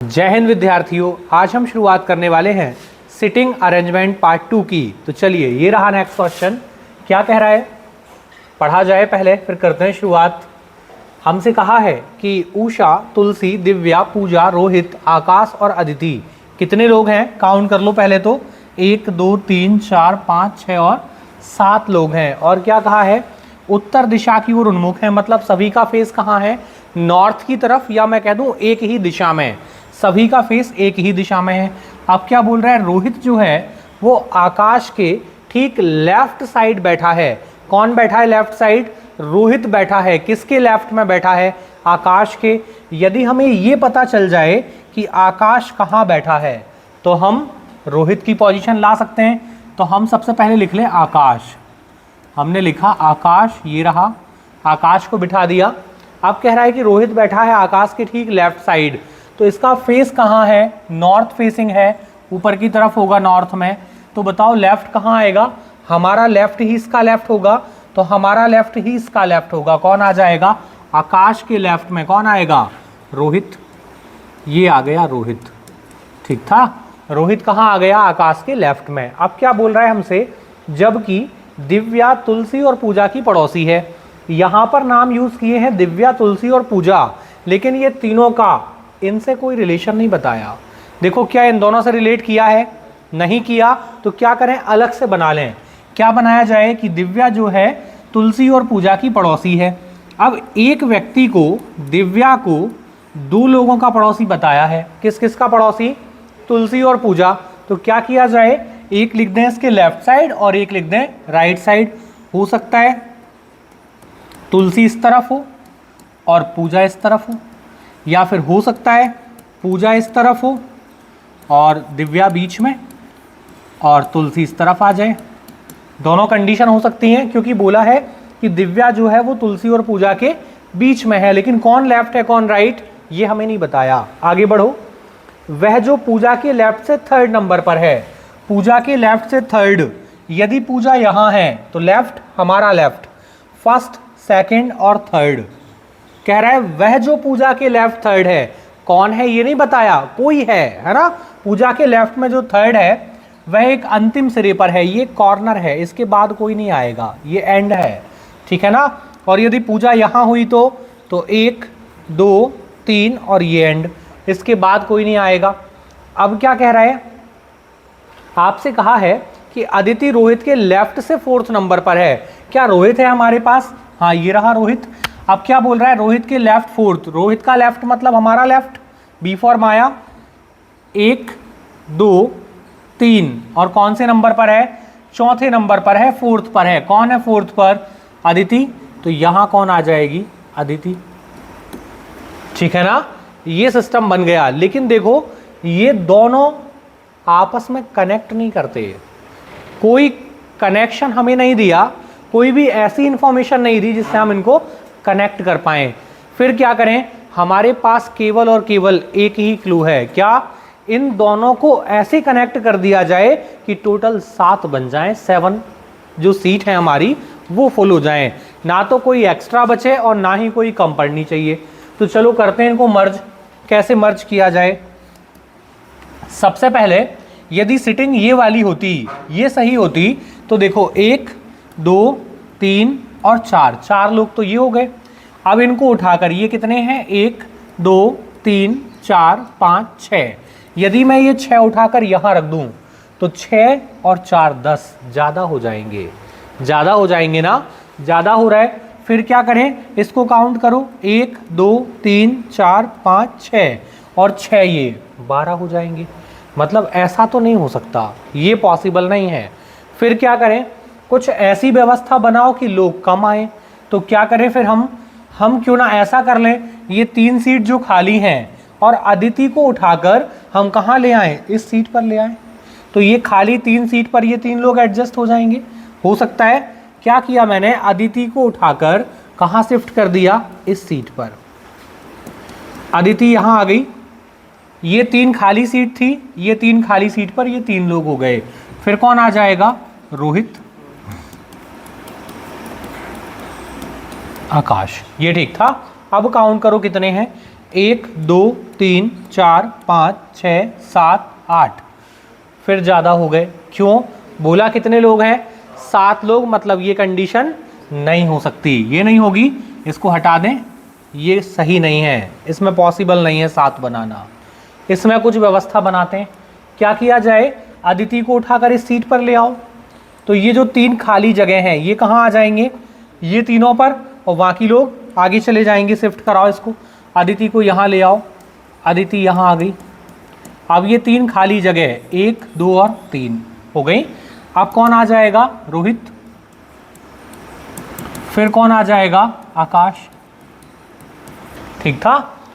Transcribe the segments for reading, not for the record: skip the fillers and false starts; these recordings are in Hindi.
जय हिंद विद्यार्थियों, आज हम शुरुआत करने वाले हैं सिटिंग अरेंजमेंट पार्ट 2 की। तो चलिए, ये रहा नेक्स्ट क्वेश्चन। क्या कह रहा है, पढ़ा जाए पहले फिर करते हैं शुरुआत। हमसे कहा है कि उषा, तुलसी, दिव्या, पूजा, रोहित, आकाश और अदिति कितने लोग हैं, काउंट कर लो पहले तो। 1 2 3 4 5 6 और 7 लोग हैं। और क्या कहा है, उत्तर दिशा की ओर उन्मुख है, मतलब सभी का फेस कहाँ है, नॉर्थ की तरफ, या मैं कह दूं एक ही दिशा में। सभी का फेस एक ही दिशा में है। अब क्या बोल रहा है, रोहित जो है वो आकाश के ठीक लेफ्ट साइड बैठा है। कौन बैठा है लेफ्ट साइड, रोहित बैठा है। किसके लेफ्ट में बैठा है, आकाश के। यदि हमें ये पता चल जाए कि आकाश कहाँ बैठा है तो हम रोहित की पोजीशन ला सकते हैं। तो हम सबसे पहले लिख लें आकाश। हमने लिखा आकाश, ये रहा, आकाश को बिठा दिया। अब कह रहा है कि रोहित बैठा है आकाश के ठीक लेफ्ट साइड, तो इसका फेस कहाँ है, नॉर्थ फेसिंग है, ऊपर की तरफ होगा नॉर्थ में। तो बताओ लेफ्ट कहाँ आएगा, हमारा लेफ्ट ही इसका लेफ्ट होगा, तो हमारा लेफ्ट ही इसका लेफ्ट होगा। कौन आ जाएगा, आकाश के लेफ्ट में कौन आएगा, रोहित। ये आ गया रोहित, ठीक था। रोहित कहाँ आ गया, आकाश के लेफ्ट में। अब क्या बोल रहा है हमसे, जबकि दिव्या, तुलसी और पूजा की पड़ोसी है। यहाँ पर नाम यूज किए हैं दिव्या, तुलसी और पूजा, लेकिन ये तीनों का इनसे कोई रिलेशन नहीं बताया। देखो, क्या इन दोनों से रिलेट किया है, नहीं किया, तो क्या करें, अलग से बना लें। क्या बनाया जाए कि दिव्या जो है तुलसी और पूजा की पड़ोसी है। अब एक व्यक्ति को, दिव्या को 2 लोगों का पड़ोसी बताया है। किस किस का पड़ोसी, तुलसी और पूजा। तो क्या किया जाए, एक लिख दें इसके लेफ्ट साइड और एक लिख दें राइट साइड। हो सकता है तुलसी इस तरफ हो और पूजा इस तरफ हो, या फिर हो सकता है पूजा इस तरफ हो और दिव्या बीच में और तुलसी इस तरफ आ जाए। दोनों कंडीशन हो सकती हैं, क्योंकि बोला है कि दिव्या जो है वो तुलसी और पूजा के बीच में है, लेकिन कौन लेफ्ट है कौन राइट ये हमें नहीं बताया। आगे बढ़ो। वह जो पूजा के लेफ्ट से 3rd नंबर पर है, पूजा के लेफ्ट से 3rd, यदि पूजा यहाँ है तो लेफ्ट हमारा लेफ्ट, 1st 2nd और 3rd। कह रहा है वह जो पूजा के लेफ्ट 3rd है, कौन है ये नहीं बताया, कोई है ना। पूजा के लेफ्ट में जो 3rd है वह एक अंतिम सिरे पर है, ये कॉर्नर है, इसके बाद कोई नहीं आएगा, ये एंड है, ठीक है ना। और यदि पूजा यहाँ हुई तो 1 2 3 और ये एंड, इसके बाद कोई नहीं आएगा। अब क्या कह रहा है, आपसे कहा है कि अदिति रोहित के लेफ्ट से 4th नंबर पर है। क्या रोहित है हमारे पास, हाँ ये रहा रोहित। अब क्या बोल रहा है, रोहित के लेफ्ट 4th, रोहित का लेफ्ट मतलब हमारा लेफ्ट, बी फॉर माया। 1 2 3 और कौन से नंबर पर है, 4थे नंबर पर है, 4th पर है। कौन है 4th पर, अदिति। तो यहां कौन आ जाएगी, अदिति, ठीक है ना। ये सिस्टम बन गया। लेकिन देखो, ये दोनों आपस में कनेक्ट नहीं करते, कोई कनेक्शन हमें नहीं दिया, कोई भी ऐसी इंफॉर्मेशन नहीं दी जिससे हम इनको कनेक्ट कर पाएं। फिर क्या करें, हमारे पास केवल और केवल एक ही क्लू है, क्या, इन दोनों को ऐसे कनेक्ट कर दिया जाए कि टोटल 7 बन जाएं, 7 जो सीट है हमारी वो फुल हो जाएं, ना तो कोई एक्स्ट्रा बचे और ना ही कोई कम पड़नी चाहिए। तो चलो करते हैं इनको मर्ज। कैसे मर्ज किया जाए, सबसे पहले यदि सिटिंग ये वाली होती, ये सही होती, तो देखो 1 2 3 और 4 लोग तो ये हो गए। अब इनको उठाकर ये कितने हैं, 1 2 3 4 5 6। यदि मैं ये 6 उठाकर यहाँ रख दूँ तो 6 और 4 10, ज़्यादा हो जाएंगे, ज़्यादा हो जाएंगे ना, ज़्यादा हो रहा है। फिर क्या करें, इसको काउंट करो, 1 2 3 4 5 6 और 6 ये 12 हो जाएंगे। मतलब ऐसा तो नहीं हो सकता, ये पॉसिबल नहीं है। फिर क्या करें, कुछ ऐसी व्यवस्था बनाओ कि लोग कम आए। तो क्या करें फिर, हम क्यों ना ऐसा कर लें, ये 3 सीट जो खाली हैं और अदिति को उठाकर हम कहाँ ले आएँ, इस सीट पर ले आएँ। तो ये खाली 3 सीट पर ये 3 लोग एडजस्ट हो जाएंगे। हो सकता है, क्या किया मैंने, अदिति को उठाकर कहाँ शिफ्ट कर दिया, इस सीट पर। अदिति यहाँ आ गई, ये 3 खाली सीट थी, ये 3 खाली सीट पर ये 3 लोग हो गए। फिर कौन आ जाएगा, रोहित, आकाश। ये ठीक था। अब काउंट करो कितने हैं, 1 2 3 4 5 6 7 8, फिर ज़्यादा हो गए। क्यों? बोला कितने लोग हैं? 7 लोग, मतलब ये कंडीशन नहीं हो सकती, ये नहीं होगी, इसको हटा दें, ये सही नहीं है, इसमें पॉसिबल नहीं है 7 बनाना। इसमें कुछ व्यवस्था बनाते हैं। क्या किया जाए? अदिति को उठाकर इस सीट पर ले आओ, तो ये जो 3 खाली जगह हैं ये कहाँ आ जाएंगे? ये तीनों पर, और बाकी लोग आगे चले जाएंगे। शिफ्ट कराओ इसको, अदिति को यहाँ ले आओ, अदिति यहाँ आ गई। अब ये 3 खाली जगह 1 2 और 3 हो गई। अब कौन आ जाएगा? रोहित। फिर कौन आ जाएगा? आकाश। ठीक था।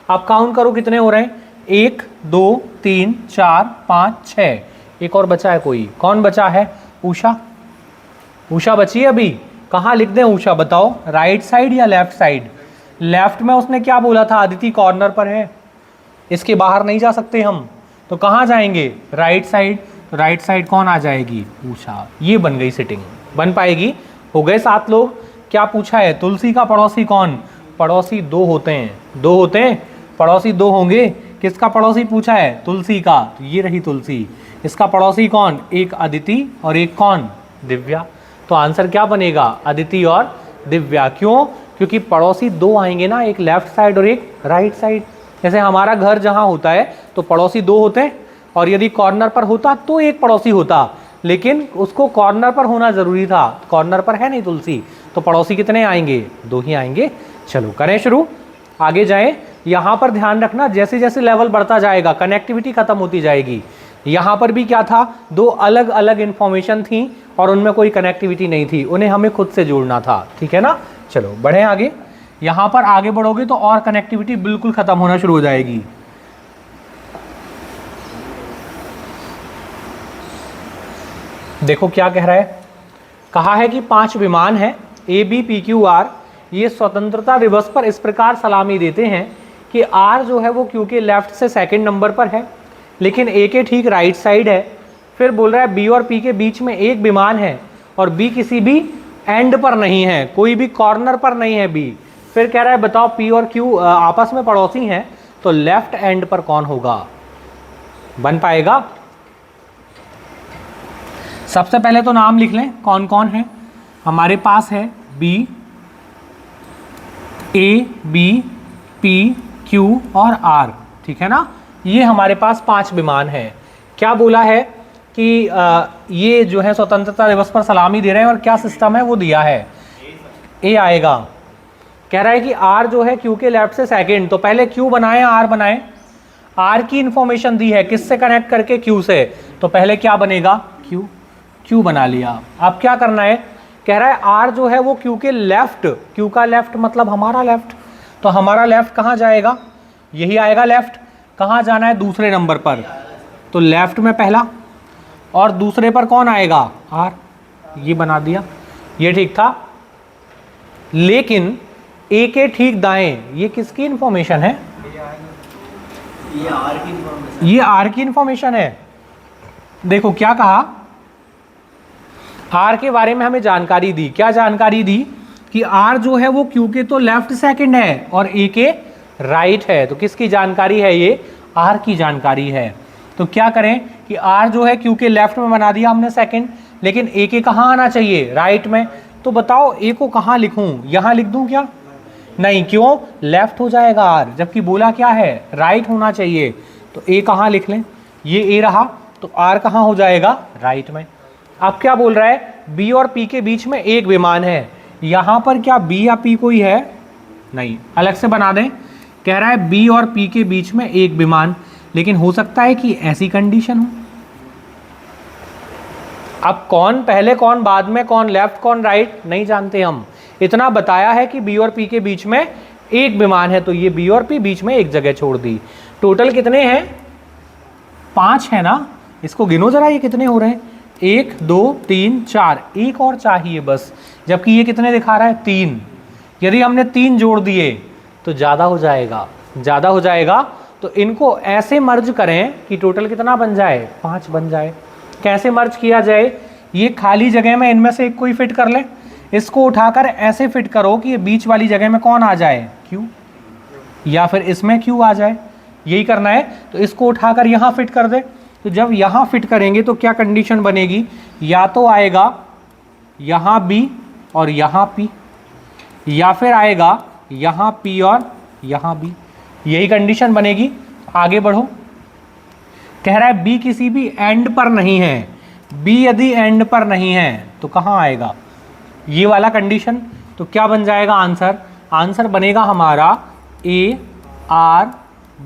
अब काउंट करो कितने हो रहे हैं? 1 2 3 4 5 6। एक और बचा है कोई, कौन बचा है? उषा। उषा बची है अभी। कहाँ लिख दें उषा, बताओ, राइट साइड या लेफ्ट साइड? लेफ्ट में उसने क्या बोला था? अदिति कॉर्नर पर है, इसके बाहर नहीं जा सकते हम, तो कहाँ जाएंगे? Right side. तो राइट साइड कौन आ जाएगी? उषा। ये बन गई सिटिंग, बन पाएगी। हो गए 7 लोग। क्या पूछा है? तुलसी का पड़ोसी कौन? पड़ोसी 2 होते हैं, 2 होते हैं, पड़ोसी 2 होंगे। किसका पड़ोसी पूछा है? तुलसी का, तो ये रही तुलसी। इसका पड़ोसी कौन? एक अदिति और एक कौन? दिव्या। तो आंसर क्या बनेगा? अदिति और दिव्या। क्यों? क्योंकि पड़ोसी 2 आएंगे ना, एक लेफ्ट साइड और एक राइट साइड। जैसे हमारा घर जहाँ होता है तो पड़ोसी 2 होते हैं, और यदि कॉर्नर पर होता तो एक पड़ोसी होता, लेकिन उसको कॉर्नर पर होना ज़रूरी था, कॉर्नर पर है नहीं तुलसी, तो पड़ोसी कितने आएंगे? 2 ही आएंगे। चलो करें शुरू, आगे जाएं। यहाँ पर ध्यान रखना, जैसे जैसे लेवल बढ़ता जाएगा कनेक्टिविटी खत्म होती जाएगी। यहाँ पर भी क्या था? 2 अलग अलग इन्फॉर्मेशन थी और उनमें कोई कनेक्टिविटी नहीं थी, उन्हें हमें खुद से जोड़ना था। ठीक है ना? चलो बढ़ें आगे। यहाँ पर आगे बढ़ोगे तो और कनेक्टिविटी बिल्कुल खत्म होना शुरू हो जाएगी। देखो क्या कह रहा है, कहा है कि 5 विमान हैं ABPQR, ये स्वतंत्रता दिवस पर इस प्रकार सलामी देते हैं कि R जो है वो Q के लेफ्ट से सेकंड नंबर पर है, लेकिन A के ठीक राइट साइड है। फिर बोल रहा है B और P के बीच में एक विमान है और B किसी भी एंड पर नहीं है, कोई भी कॉर्नर पर नहीं है B। फिर कह रहा है बताओ P और Q आपस में पड़ोसी हैं, तो लेफ्ट एंड पर कौन होगा? बन पाएगा? सबसे पहले तो नाम लिख लें कौन कौन है हमारे पास है। B, A, B, P, Q और R। ठीक है ना? ये हमारे पास 5 विमान हैं। क्या बोला है कि ये जो है स्वतंत्रता दिवस पर सलामी दे रहे हैं, और क्या सिस्टम है वो दिया है। A आएगा। कह रहा है कि R जो है Q के लेफ्ट से सेकंड, तो पहले Q बनाए R बनाए। R की इंफॉर्मेशन दी है, किससे कनेक्ट करके? Q से, तो पहले क्या बनेगा? Q बना लिया। अब क्या करना है? कह रहा है R जो है वो Q के लेफ्ट, Q का लेफ्ट मतलब हमारा लेफ्ट, तो हमारा लेफ्ट कहाँ जाएगा? यही आएगा लेफ्ट। कहाँ जाना है? दूसरे नंबर पर, तो लेफ्ट में पहला, और दूसरे पर कौन आएगा? R। ये बना दिया, ये ठीक था। लेकिन A के ठीक दाएं, ये किसकी इंफॉर्मेशन है? ये R की इंफॉर्मेशन है। देखो क्या कहा, R के बारे में हमें जानकारी दी। क्या जानकारी दी? कि R जो है वो Q के तो लेफ्ट सेकंड है और A के राइट है। तो किसकी जानकारी है? ये R की जानकारी है। तो क्या करें कि R जो है Q के लेफ्ट में बना दिया हमने सेकंड, लेकिन A के कहाँ आना चाहिए? राइट में। तो बताओ A को कहाँ लिखूं? यहाँ लिख दूं क्या? नहीं, क्यों? लेफ्ट हो जाएगा R, जबकि बोला क्या है? राइट होना चाहिए। तो A कहाँ लिख लें? ये A रहा, तो R कहाँ हो जाएगा? राइट में। अब क्या बोल रहा है? B और P के बीच में एक विमान है। यहाँ पर क्या B या P कोई है? नहीं, अलग से बना दें। कह रहा है B और P के बीच में एक विमान, लेकिन हो सकता है कि ऐसी कंडीशन हो। अब कौन पहले कौन बाद में, कौन लेफ्ट कौन राइट, नहीं जानते हम। इतना बताया है कि B और P के बीच में एक विमान है, तो ये B और P बीच में एक जगह छोड़ दी। टोटल कितने हैं? 5 है ना? इसको गिनो जरा, ये कितने हो रहे हैं? 1 2 3 4, एक और चाहिए बस, जबकि ये कितने दिखा रहा है? 3। यदि हमने 3 जोड़ दिए तो ज़्यादा हो जाएगा, ज़्यादा हो जाएगा। तो इनको ऐसे मर्ज करें कि टोटल कितना बन जाए? 5 बन जाए। कैसे मर्ज किया जाए? ये खाली जगह में इनमें से एक कोई फिट कर ले, इसको उठाकर ऐसे फिट करो कि ये बीच वाली जगह में कौन आ जाए? Q। या फिर इसमें क्यू आ जाए, यही करना है। तो इसको उठाकर यहाँ फिट कर दे। तो जब यहाँ फिट करेंगे तो क्या कंडीशन बनेगी, या तो आएगा यहाँ बी और यहाँ पी, या फिर आएगा यहाँ पी और यहाँ बी, यही कंडीशन बनेगी। आगे बढ़ो, कह रहा है बी किसी भी एंड पर नहीं है। बी यदि एंड पर नहीं है तो कहाँ आएगा, ये वाला कंडीशन। तो क्या बन जाएगा आंसर, आंसर बनेगा हमारा A R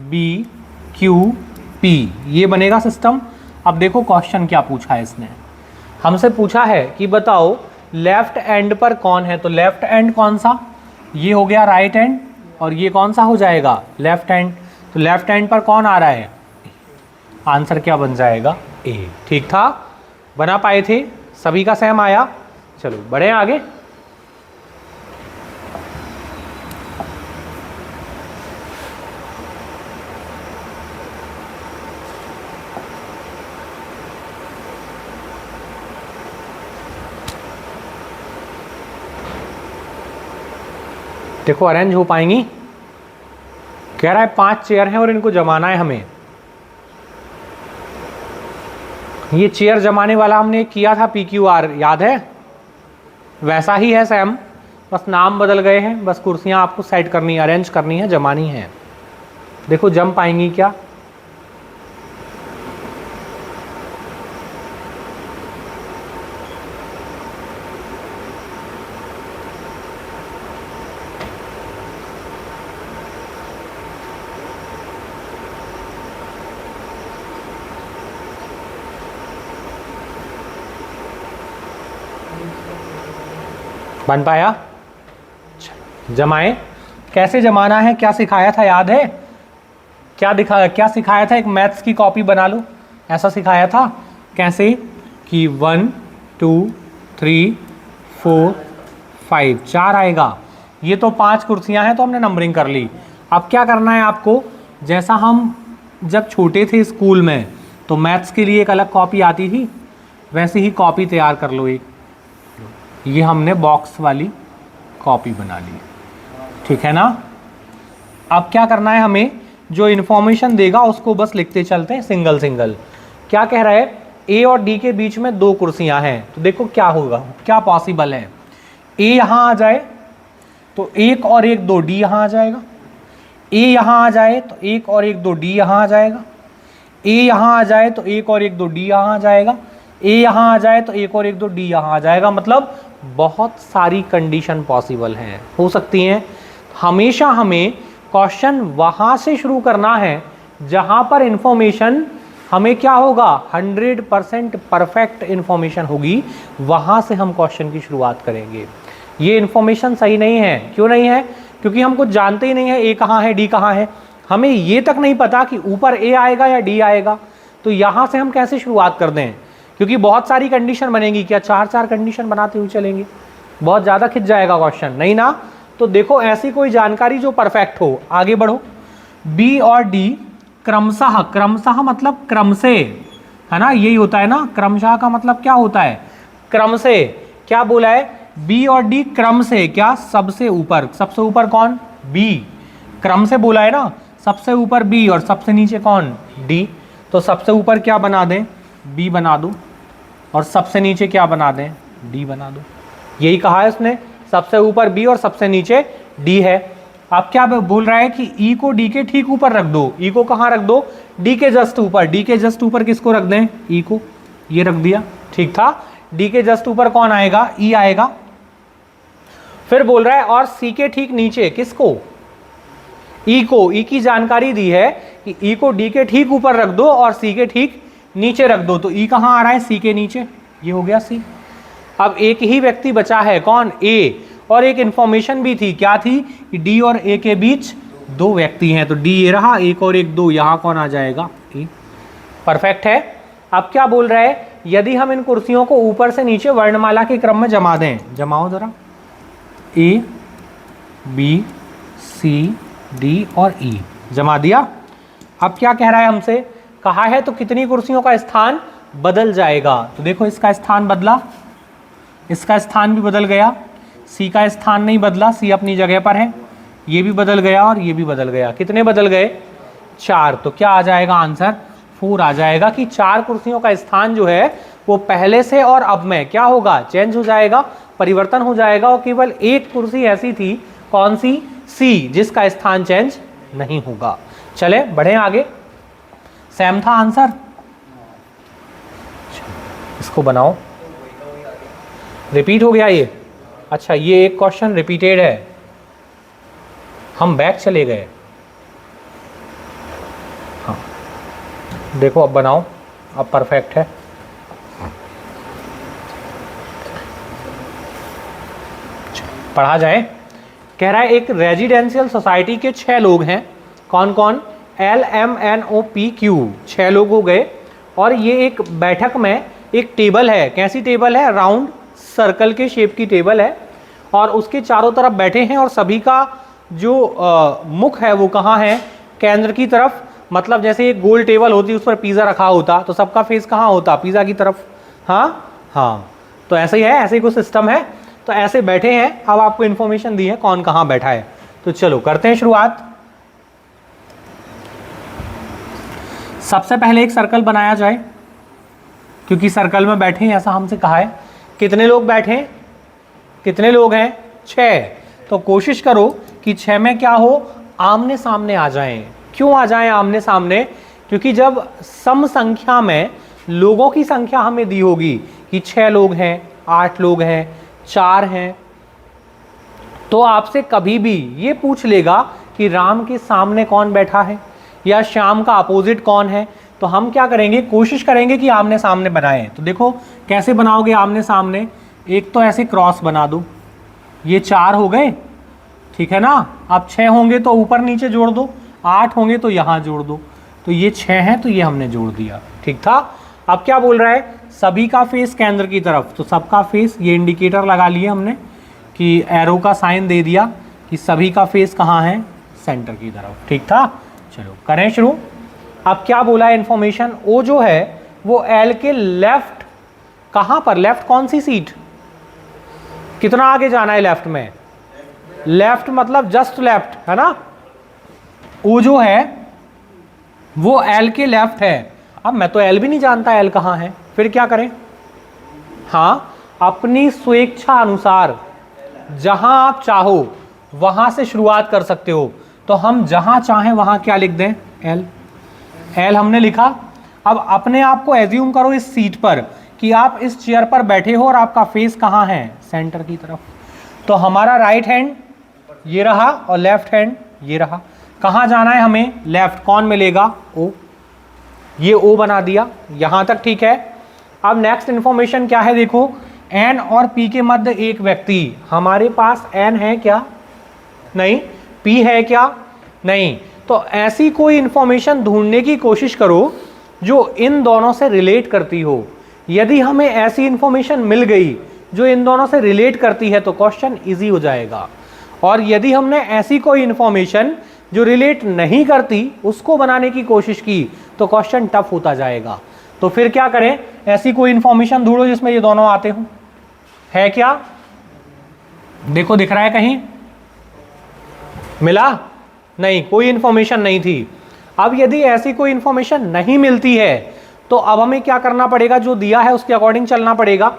B Q P, ये बनेगा सिस्टम। अब देखो क्वेश्चन क्या पूछा है इसने, हमसे पूछा है कि बताओ लेफ्ट एंड पर कौन है। तो लेफ्ट एंड कौन सा, ये हो गया राइट एंड, और ये कौन सा हो जाएगा लेफ्ट एंड। तो लेफ्ट एंड पर कौन आ रहा है, आंसर क्या बन जाएगा ए। ठीक था, बना पाए थे, सभी का सेम आया। चलो बढ़े आगे। देखो अरेंज हो पाएंगी, कह रहा है 5 चेयर हैं और इनको जमाना है हमें। ये चेयर जमाने वाला हमने किया था PQR, याद है, वैसा ही है सेम, बस नाम बदल गए हैं। बस कुर्सियां आपको सेट करनी है, अरेंज करनी है, जमानी है। देखो जम पाएंगी क्या, बन पाया। जमाए, कैसे जमाना है, क्या सिखाया था याद है, क्या सिखाया था, एक मैथ्स की कॉपी बना लो, ऐसा सिखाया था। कैसे कि 1 2 3 4 5, 4 आएगा। ये तो 5 कुर्सियां हैं तो हमने नंबरिंग कर ली। अब क्या करना है आपको, जैसा हम जब छोटे थे स्कूल में तो मैथ्स के लिए एक अलग कॉपी आती थी, वैसे ही कॉपी तैयार कर लो एक। ये हमने बॉक्स वाली कॉपी बना ली, ठीक है ना। अब क्या करना है हमें, जो इन्फॉर्मेशन देगा उसको बस लिखते चलते हैं सिंगल सिंगल। क्या कह रहा है, ए और डी के बीच में 2 कुर्सियां हैं। तो देखो क्या होगा, क्या पॉसिबल है, ए यहाँ आ जाए तो 1 और 1 2 डी यहाँ आ जाएगा, ए यहाँ आ जाए तो 1 और 1 2 डी यहाँ आ जाएगा, ए यहाँ आ जाए तो 1 और 1 2 डी यहाँ आ जाएगा, ए यहाँ आ जाए तो 1 और 1 2 डी यहाँ आ जाएगा। मतलब बहुत सारी कंडीशन पॉसिबल हैं, हो सकती हैं। हमेशा हमें क्वेश्चन वहाँ से शुरू करना है जहाँ पर इंफॉर्मेशन हमें क्या होगा, 100% परफेक्ट इंफॉर्मेशन होगी, वहाँ से हम क्वेश्चन की शुरुआत करेंगे। ये इंफॉर्मेशन सही नहीं है, क्यों नहीं है, क्योंकि हम कुछ जानते ही नहीं है ए कहाँ है डी कहाँ है, हमें ये तक नहीं पता कि ऊपर ए आएगा या डी आएगा। तो यहाँ से हम कैसे शुरुआत कर दें, क्योंकि बहुत सारी कंडीशन बनेगी, क्या 4 कंडीशन बनाते हुए चलेंगे, बहुत ज़्यादा खिंच जाएगा क्वेश्चन, नहीं ना। तो देखो ऐसी कोई जानकारी जो परफेक्ट हो। आगे बढ़ो, बी और डी क्रमशः, क्रमशः मतलब क्रम से, है ना, यही होता है ना, क्रमशः का मतलब क्या होता है, क्रम से। क्या बोला है, बी और डी क्रम से, क्या सबसे ऊपर, सबसे ऊपर कौन, बी, क्रम से बोला है ना, सबसे ऊपर बी और सबसे नीचे कौन, डी। तो सबसे ऊपर क्या बना दें, बी बना दो, और सबसे नीचे क्या बना दें, डी बना दो। यही कहा है उसने, सबसे ऊपर बी और सबसे नीचे डी है। अब क्या बोल रहा है कि ई को डी के ठीक ऊपर रख दो। ई को कहाँ रख दो, डी के जस्ट ऊपर। डी के जस्ट ऊपर किसको रख दें, ई को, ये रख दिया, ठीक था। डी के जस्ट ऊपर कौन आएगा, ई आएगा। फिर बोल रहा है और सी के ठीक नीचे किसको, ई को। ई की जानकारी दी है कि ई को डी के ठीक ऊपर रख दो और सी के ठीक नीचे रख दो। तो ई कहाँ आ रहा है, सी के नीचे, ये हो गया सी। अब एक ही व्यक्ति बचा है, कौन, ए, और एक इंफॉर्मेशन भी थी, क्या थी, कि डी और ए के बीच 2 व्यक्ति हैं। तो डी ये रहा, 1 और 1 2, यहाँ कौन आ जाएगा, ए। परफेक्ट है। अब क्या बोल रहा है, यदि हम इन कुर्सियों को ऊपर से नीचे वर्णमाला के क्रम में जमा दें, जमाओ जरा, ए बी सी डी और ई, जमा दिया। अब क्या कह रहा है हमसे, कहा है तो कितनी कुर्सियों का स्थान बदल जाएगा। तो देखो इसका स्थान बदला, इसका स्थान भी बदल गया, सी का स्थान नहीं बदला, सी अपनी जगह पर है। ये भी बदल गया और ये भी बदल गया। कितने बदल गए? 4। तो क्या आ जाएगा आंसर? 4 आ जाएगा कि 4 कुर्सियों का स्थान जो है वो पहले से और अब में क्या होगा? चेंज हो जाएगा, परिवर्तन हो जाएगा। और केवल एक कुर्सी ऐसी थी, कौन सी? सी, जिसका स्थान चेंज नहीं होगा। चले बढ़े आगे। सेम था आंसर। इसको बनाओ। रिपीट हो गया ये? अच्छा, ये एक क्वेश्चन रिपीटेड है, हम बैक चले गए। हाँ देखो अब बनाओ, अब परफेक्ट है। पढ़ा जाए। कह रहा है एक रेजिडेंशियल सोसाइटी के 6 लोग हैं। कौन कौन? LMNOPQ, 6 लोग हो गए। और ये एक बैठक में एक टेबल है। कैसी टेबल है? राउंड सर्कल के शेप की टेबल है और उसके चारों तरफ बैठे हैं और सभी का जो मुख है वो कहाँ है? केंद्र की तरफ। मतलब जैसे एक गोल टेबल होती उस पर पिज़्ज़ा रखा होता तो सबका फेस कहाँ होता? पिज़्ज़ा की तरफ। हाँ, तो ऐसे ही है, ऐसे ही कुछ सिस्टम है। तो ऐसे बैठे हैं। अब आपको इन्फॉर्मेशन दी है कौन कहाँ बैठा है। तो चलो करते हैं शुरुआत। सबसे पहले एक सर्कल बनाया जाए, क्योंकि सर्कल में बैठे हैं ऐसा हमसे कहा है। कितने लोग बैठे? कितने लोग हैं? 6। तो कोशिश करो कि 6 में क्या हो? आमने सामने आ जाएं। क्यों आ जाएं आमने सामने? क्योंकि जब सम संख्या में लोगों की संख्या हमें दी होगी कि 6 लोग हैं, 8 लोग हैं, 4 हैं, तो आपसे कभी भी ये पूछ लेगा कि राम के सामने कौन बैठा है या श्याम का अपोजिट कौन है। तो हम क्या करेंगे? कोशिश करेंगे कि आमने सामने बनाएं। तो देखो कैसे बनाओगे आमने सामने। एक तो ऐसे क्रॉस बना दो, ये 4 हो गए, ठीक है ना। अब 6 होंगे तो ऊपर नीचे जोड़ दो, 8 होंगे तो यहाँ जोड़ दो। तो ये 6 हैं तो ये हमने जोड़ दिया, ठीक था। अब क्या बोल रहा है? सभी का फेस केंद्र की तरफ। तो सबका फेस, ये इंडिकेटर लगा लिए हमने कि एरो का साइन दे दिया कि सभी का फेस कहाँ है? सेंटर की तरफ, ठीक था। चलो करें शुरू। अब क्या बोला है इंफॉर्मेशन? ओ जो है वो एल के लेफ्ट, कहाँ पर? लेफ्ट कौन सी सीट? कितना आगे जाना है लेफ्ट में? लेफ्ट मतलब जस्ट लेफ्ट, है ना। ओ जो है वो एल के लेफ्ट है। अब मैं तो एल भी नहीं जानता एल कहाँ है, फिर क्या करें? हाँ, अपनी स्वेच्छा अनुसार जहां आप चाहो वहां से शुरुआत कर सकते हो। तो हम जहां चाहें वहां क्या लिख दें? एल। एल हमने लिखा। अब अपने आप को एज्यूम करो इस सीट पर कि आप इस चेयर पर बैठे हो और आपका फेस कहाँ है? सेंटर की तरफ। तो हमारा राइट हैंड ये रहा और लेफ्ट हैंड ये रहा। कहाँ जाना है हमें? लेफ्ट। कौन मिलेगा? ओ। ये ओ बना दिया, यहां तक ठीक है। अब नेक्स्ट इंफॉर्मेशन क्या है? देखो, एन और पी के मध्य एक व्यक्ति। हमारे पास एन है क्या? नहीं। पी है क्या? नहीं। तो ऐसी कोई इंफॉर्मेशन ढूंढने की कोशिश करो जो इन दोनों से रिलेट करती हो। यदि हमें ऐसी इंफॉर्मेशन मिल गई जो इन दोनों से रिलेट करती है तो क्वेश्चन इजी हो जाएगा। और यदि हमने ऐसी कोई इंफॉर्मेशन जो रिलेट नहीं करती उसको बनाने की कोशिश की तो क्वेश्चन टफ होता जाएगा। तो फिर क्या करें? ऐसी कोई इंफॉर्मेशन ढूंढो जिसमें ये दोनों आते हो। है क्या? देखो दिख रहा है कहीं? मिला? नहीं, कोई इंफॉर्मेशन नहीं थी। अब यदि ऐसी कोई इंफॉर्मेशन नहीं मिलती है तो अब हमें क्या करना पड़ेगा? जो दिया है उसके अकॉर्डिंग चलना पड़ेगा।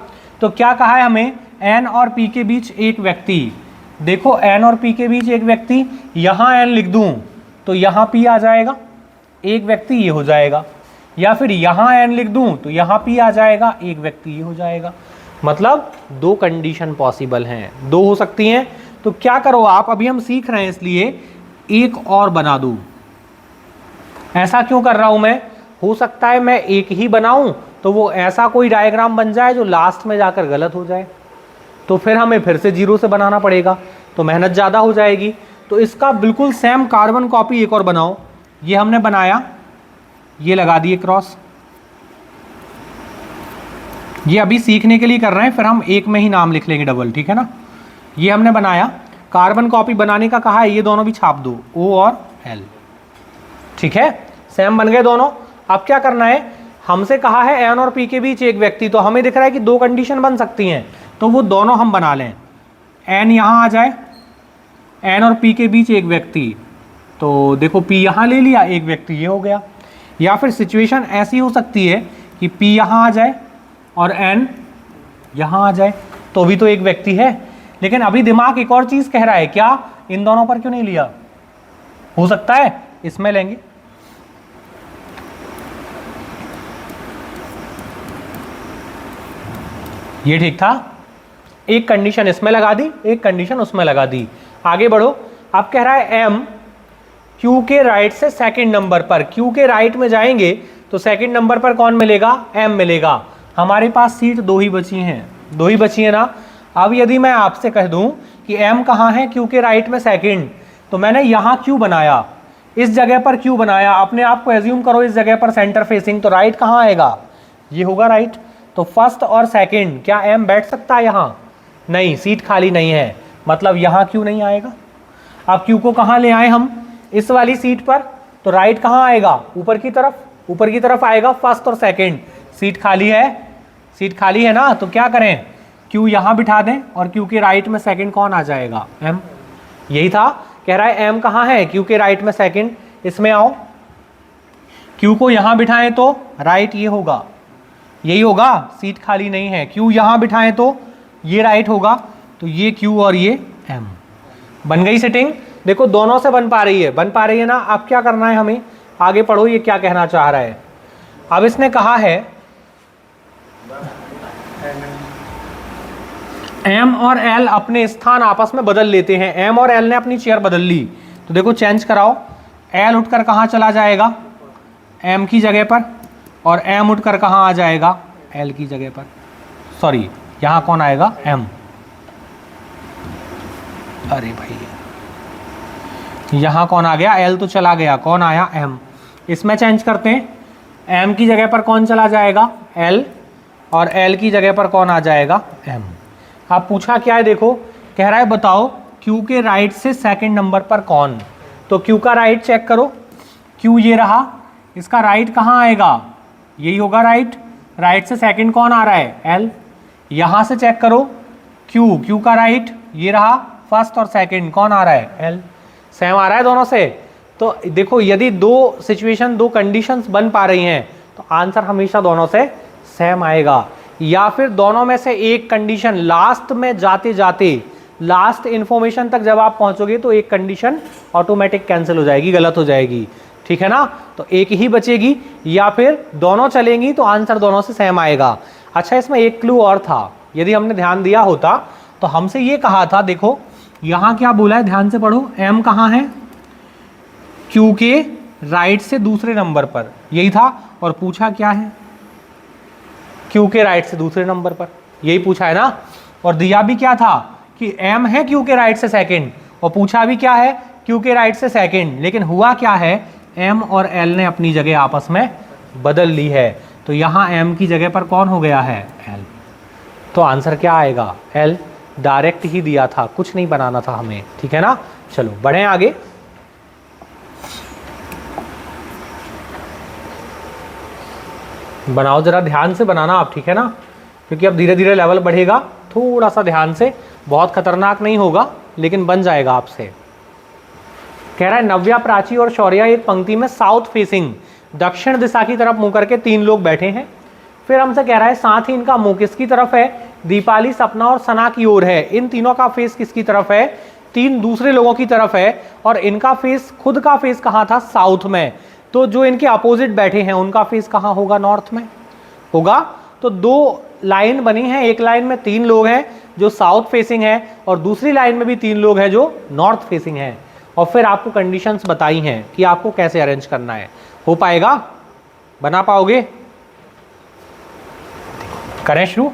तो क्या कहा है हमें? एन और पी के बीच एक व्यक्ति। देखो एन और पी के बीच एक व्यक्ति, यहां एन लिख दूं तो यहां पी आ जाएगा, एक व्यक्ति ये हो जाएगा। या फिर यहां एन लिख दूं तो यहां पी आ जाएगा, एक व्यक्ति ये हो जाएगा। मतलब 2 कंडीशन पॉसिबल हैं, 2 हो सकती हैं। तो क्या करो आप, अभी हम सीख रहे हैं इसलिए एक और बना दूं। ऐसा क्यों कर रहा हूं मैं? हो सकता है मैं एक ही बनाऊं तो वो ऐसा कोई डायग्राम बन जाए जो लास्ट में जाकर गलत हो जाए, तो फिर हमें फिर से 0 से बनाना पड़ेगा, तो मेहनत ज़्यादा हो जाएगी। तो इसका बिल्कुल सेम कार्बन कॉपी एक और बनाओ। ये हमने बनाया, ये लगा दिए क्रॉस। ये अभी सीखने के लिए कर रहे हैं, फिर हम एक में ही नाम लिख लेंगे डबल, ठीक है ना। ये हमने बनाया, कार्बन कॉपी बनाने का कहा है, ये दोनों भी छाप दो, O और L, ठीक है। सेम बन गए दोनों। अब क्या करना है? हमसे कहा है एन और पी के बीच एक व्यक्ति, तो हमें दिख रहा है कि 2 कंडीशन बन सकती हैं, तो वो दोनों हम बना लें। एन यहाँ आ जाए एन और पी के बीच एक व्यक्ति, तो देखो पी यहाँ ले लिया, एक व्यक्ति ये हो गया। या फिर सिचुएशन ऐसी हो सकती है कि पी यहाँ आ जाए और एन यहाँ आ जाए, तो भी तो एक व्यक्ति है। लेकिन अभी दिमाग एक और चीज़ कह रहा है, क्या इन दोनों पर क्यों नहीं लिया? हो सकता है इसमें लेंगे। ये ठीक था, एक कंडीशन इसमें लगा दी, एक कंडीशन उसमें लगा दी। आगे बढ़ो। अब कह रहा है एम क्यू के राइट से सेकंड नंबर पर, क्यू के राइट में जाएंगे तो सेकंड नंबर पर कौन मिलेगा? एम मिलेगा। हमारे पास सीट दो ही बची हैं, दो ही बची है ना। अब यदि मैं आपसे कह दूं कि एम कहाँ है? क्यू के राइट में सेकंड, तो मैंने यहाँ क्यू बनाया, इस जगह पर क्यू बनाया, अपने आप को एज्यूम करो इस जगह पर सेंटर फेसिंग, तो राइट कहाँ आएगा? ये होगा राइट। तो फर्स्ट और सेकंड, क्या एम बैठ सकता है यहाँ? नहीं, सीट खाली नहीं है, मतलब यहाँ क्यू नहीं आएगा। अब क्यू को कहाँ ले आए हम? इस वाली सीट पर, तो राइट कहाँ आएगा? ऊपर की तरफ, ऊपर की तरफ आएगा फर्स्ट और सेकंड। सीट खाली है, सीट खाली है ना, तो क्या करें? क्यू यहाँ बिठा दें और क्यू के राइट में सेकंड कौन आ जाएगा? एम। यही था, कह रहा है एम कहाँ है? क्यू के राइट में सेकंड, इसमें आओ। क्यू को यहाँ बिठाएं तो राइट ये होगा, यही होगा, सीट खाली नहीं है। क्यू यहाँ बिठाएं तो ये राइट होगा, तो ये क्यू और ये एम। बन गई सेटिंग। देखो दोनों से बन पा रही है, बन पा रही है ना। अब क्या करना है हमें? आगे पढ़ो, ये क्या कहना चाह रहा है। अब इसने कहा है एम और एल अपने स्थान आपस में बदल लेते हैं। एम और एल ने अपनी चेयर बदल ली, तो देखो चेंज कराओ। एल उठकर कहाँ चला जाएगा? एम की जगह पर, और एम उठकर कहाँ आ जाएगा? एल की जगह पर। सॉरी, यहाँ कौन आएगा? एम। अरे भाई, यहाँ कौन आ गया? एल तो चला गया, कौन आया? एम। इसमें चेंज करते हैं, एम की जगह पर कौन चला जाएगा? एल, और एल की जगह पर कौन आ जाएगा? एम। अब पूछा क्या है? देखो कह रहा है बताओ क्यू के राइट से सेकंड नंबर पर कौन। तो क्यू का राइट चेक करो, क्यू ये रहा, इसका राइट कहाँ आएगा? यही होगा राइट। राइट से सेकंड कौन आ रहा है? एल। यहाँ से चेक करो, क्यू, क्यू का राइट ये रहा, फर्स्ट और सेकंड कौन आ रहा है? एल। सेम आ रहा है दोनों से। तो देखो यदि दो सिचुएशन, दो कंडीशंस बन पा रही हैं, तो आंसर हमेशा दोनों से सेम आएगा। या फिर दोनों में से एक कंडीशन, लास्ट में जाते जाते लास्ट इंफॉर्मेशन तक जब आप पहुंचोगे तो एक कंडीशन ऑटोमेटिक कैंसिल हो जाएगी, गलत हो जाएगी, ठीक है ना। तो एक ही बचेगी, या फिर दोनों चलेंगी तो आंसर दोनों से सेम आएगा। अच्छा, इसमें एक क्लू और था, यदि हमने ध्यान दिया होता तो हमसे ये कहा था, देखो यहाँ क्या बोला है, ध्यान से पढ़ो। एम कहाँ है? क्यू के राइट से दूसरे नंबर पर, यही था। और पूछा क्या है? क्यू के राइट से दूसरे नंबर पर, यही पूछा है ना। और दिया भी क्या था कि एम है क्यू के राइट से सेकंड, और पूछा भी क्या है? क्यू के राइट से सेकंड। लेकिन हुआ क्या है? एम और एल ने अपनी जगह आपस में बदल ली है, तो यहाँ एम की जगह पर कौन हो गया है? एल। तो आंसर क्या आएगा? एल। डायरेक्ट ही दिया था, कुछ नहीं बनाना था हमें, ठीक है ना। चलो बढ़े आगे। बनाओ जरा, ध्यान से बनाना आप, ठीक है ना, क्योंकि अब धीरे धीरे लेवल बढ़ेगा, थोड़ा सा ध्यान से, बहुत खतरनाक नहीं होगा लेकिन बन जाएगा आपसे। कह रहा है नव्या, प्राची और शौर्या एक पंक्ति में साउथ फेसिंग, दक्षिण दिशा की तरफ मुंह करके तीन लोग बैठे हैं। फिर हमसे कह रहा है साथ ही इनका मुंह किसकी तरफ है? दीपाली, सपना और सना की ओर है। इन तीनों का फेस किसकी तरफ है? तीन दूसरे लोगों की तरफ है। और इनका फेस, खुद का फेस कहाँ था? साउथ में। तो जो इनके अपोजिट बैठे हैं उनका फेस कहाँ होगा? नॉर्थ में होगा। तो दो लाइन बनी है, एक लाइन में तीन लोग हैं जो साउथ फेसिंग है, और दूसरी लाइन में भी तीन लोग हैं जो नॉर्थ फेसिंग है। और फिर आपको कंडीशंस बताई हैं कि आपको कैसे अरेंज करना है। हो पाएगा? बना पाओगे? करें शुरू।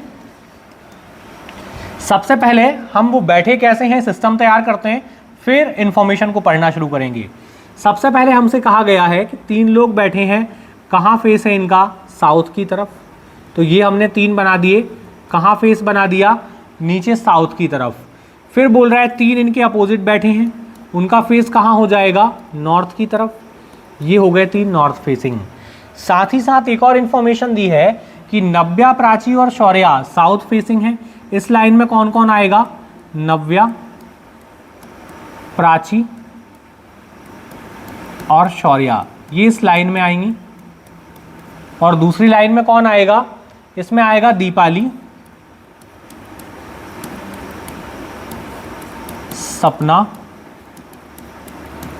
सबसे पहले हम वो बैठे कैसे हैं सिस्टम तैयार करते हैं, फिर इंफॉर्मेशन को पढ़ना शुरू करेंगे। सबसे पहले हमसे कहा गया है कि तीन लोग बैठे हैं, कहाँ फेस है इनका? साउथ की तरफ। तो ये हमने तीन बना दिए। कहाँ फेस बना दिया? नीचे साउथ की तरफ। फिर बोल रहा है तीन इनके अपोजिट बैठे हैं, उनका फेस कहाँ हो जाएगा? नॉर्थ की तरफ। ये हो गए तीन नॉर्थ फेसिंग। साथ ही साथ एक और इन्फॉर्मेशन दी है कि नव्या, प्राची और शौर्या साउथ फेसिंग है। इस लाइन में कौन कौन आएगा? नव्या, प्राची और शौर्या, ये इस लाइन में आएंगी। और दूसरी लाइन में कौन आएगा? इसमें आएगा दीपाली, सपना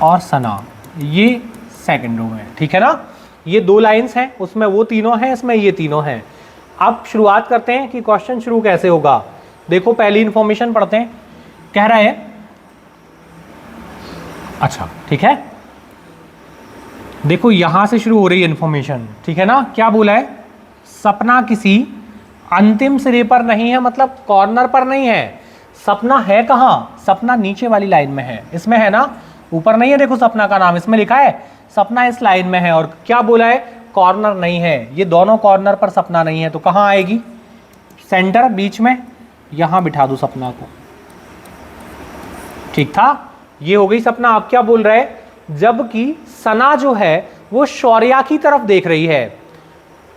और सना, ये सेकंड रो में। ठीक है ना, ये दो लाइंस हैं, उसमें वो तीनों हैं, इसमें ये तीनों हैं। अब शुरुआत करते हैं कि क्वेश्चन शुरू कैसे होगा। देखो पहली इंफॉर्मेशन पढ़ते हैं। कह रहा है, अच्छा ठीक है, देखो यहां से शुरू हो रही है इंफॉर्मेशन। ठीक है ना, क्या बोला है? सपना किसी अंतिम सिरे पर नहीं है, मतलब कॉर्नर पर नहीं है। सपना है कहां? सपना नीचे वाली लाइन में है, इसमें है ना, ऊपर नहीं है। देखो सपना का नाम इसमें लिखा है, सपना इस लाइन में है। और क्या बोला है? कॉर्नर नहीं है, ये दोनों कॉर्नर पर सपना नहीं है। तो कहां आएगी? सेंटर, बीच में, यहां बिठा दो सपना को। ठीक था, ये हो गई सपना। आप क्या बोल रहे हैं? जबकि सना जो है वो शौर्या की तरफ देख रही है।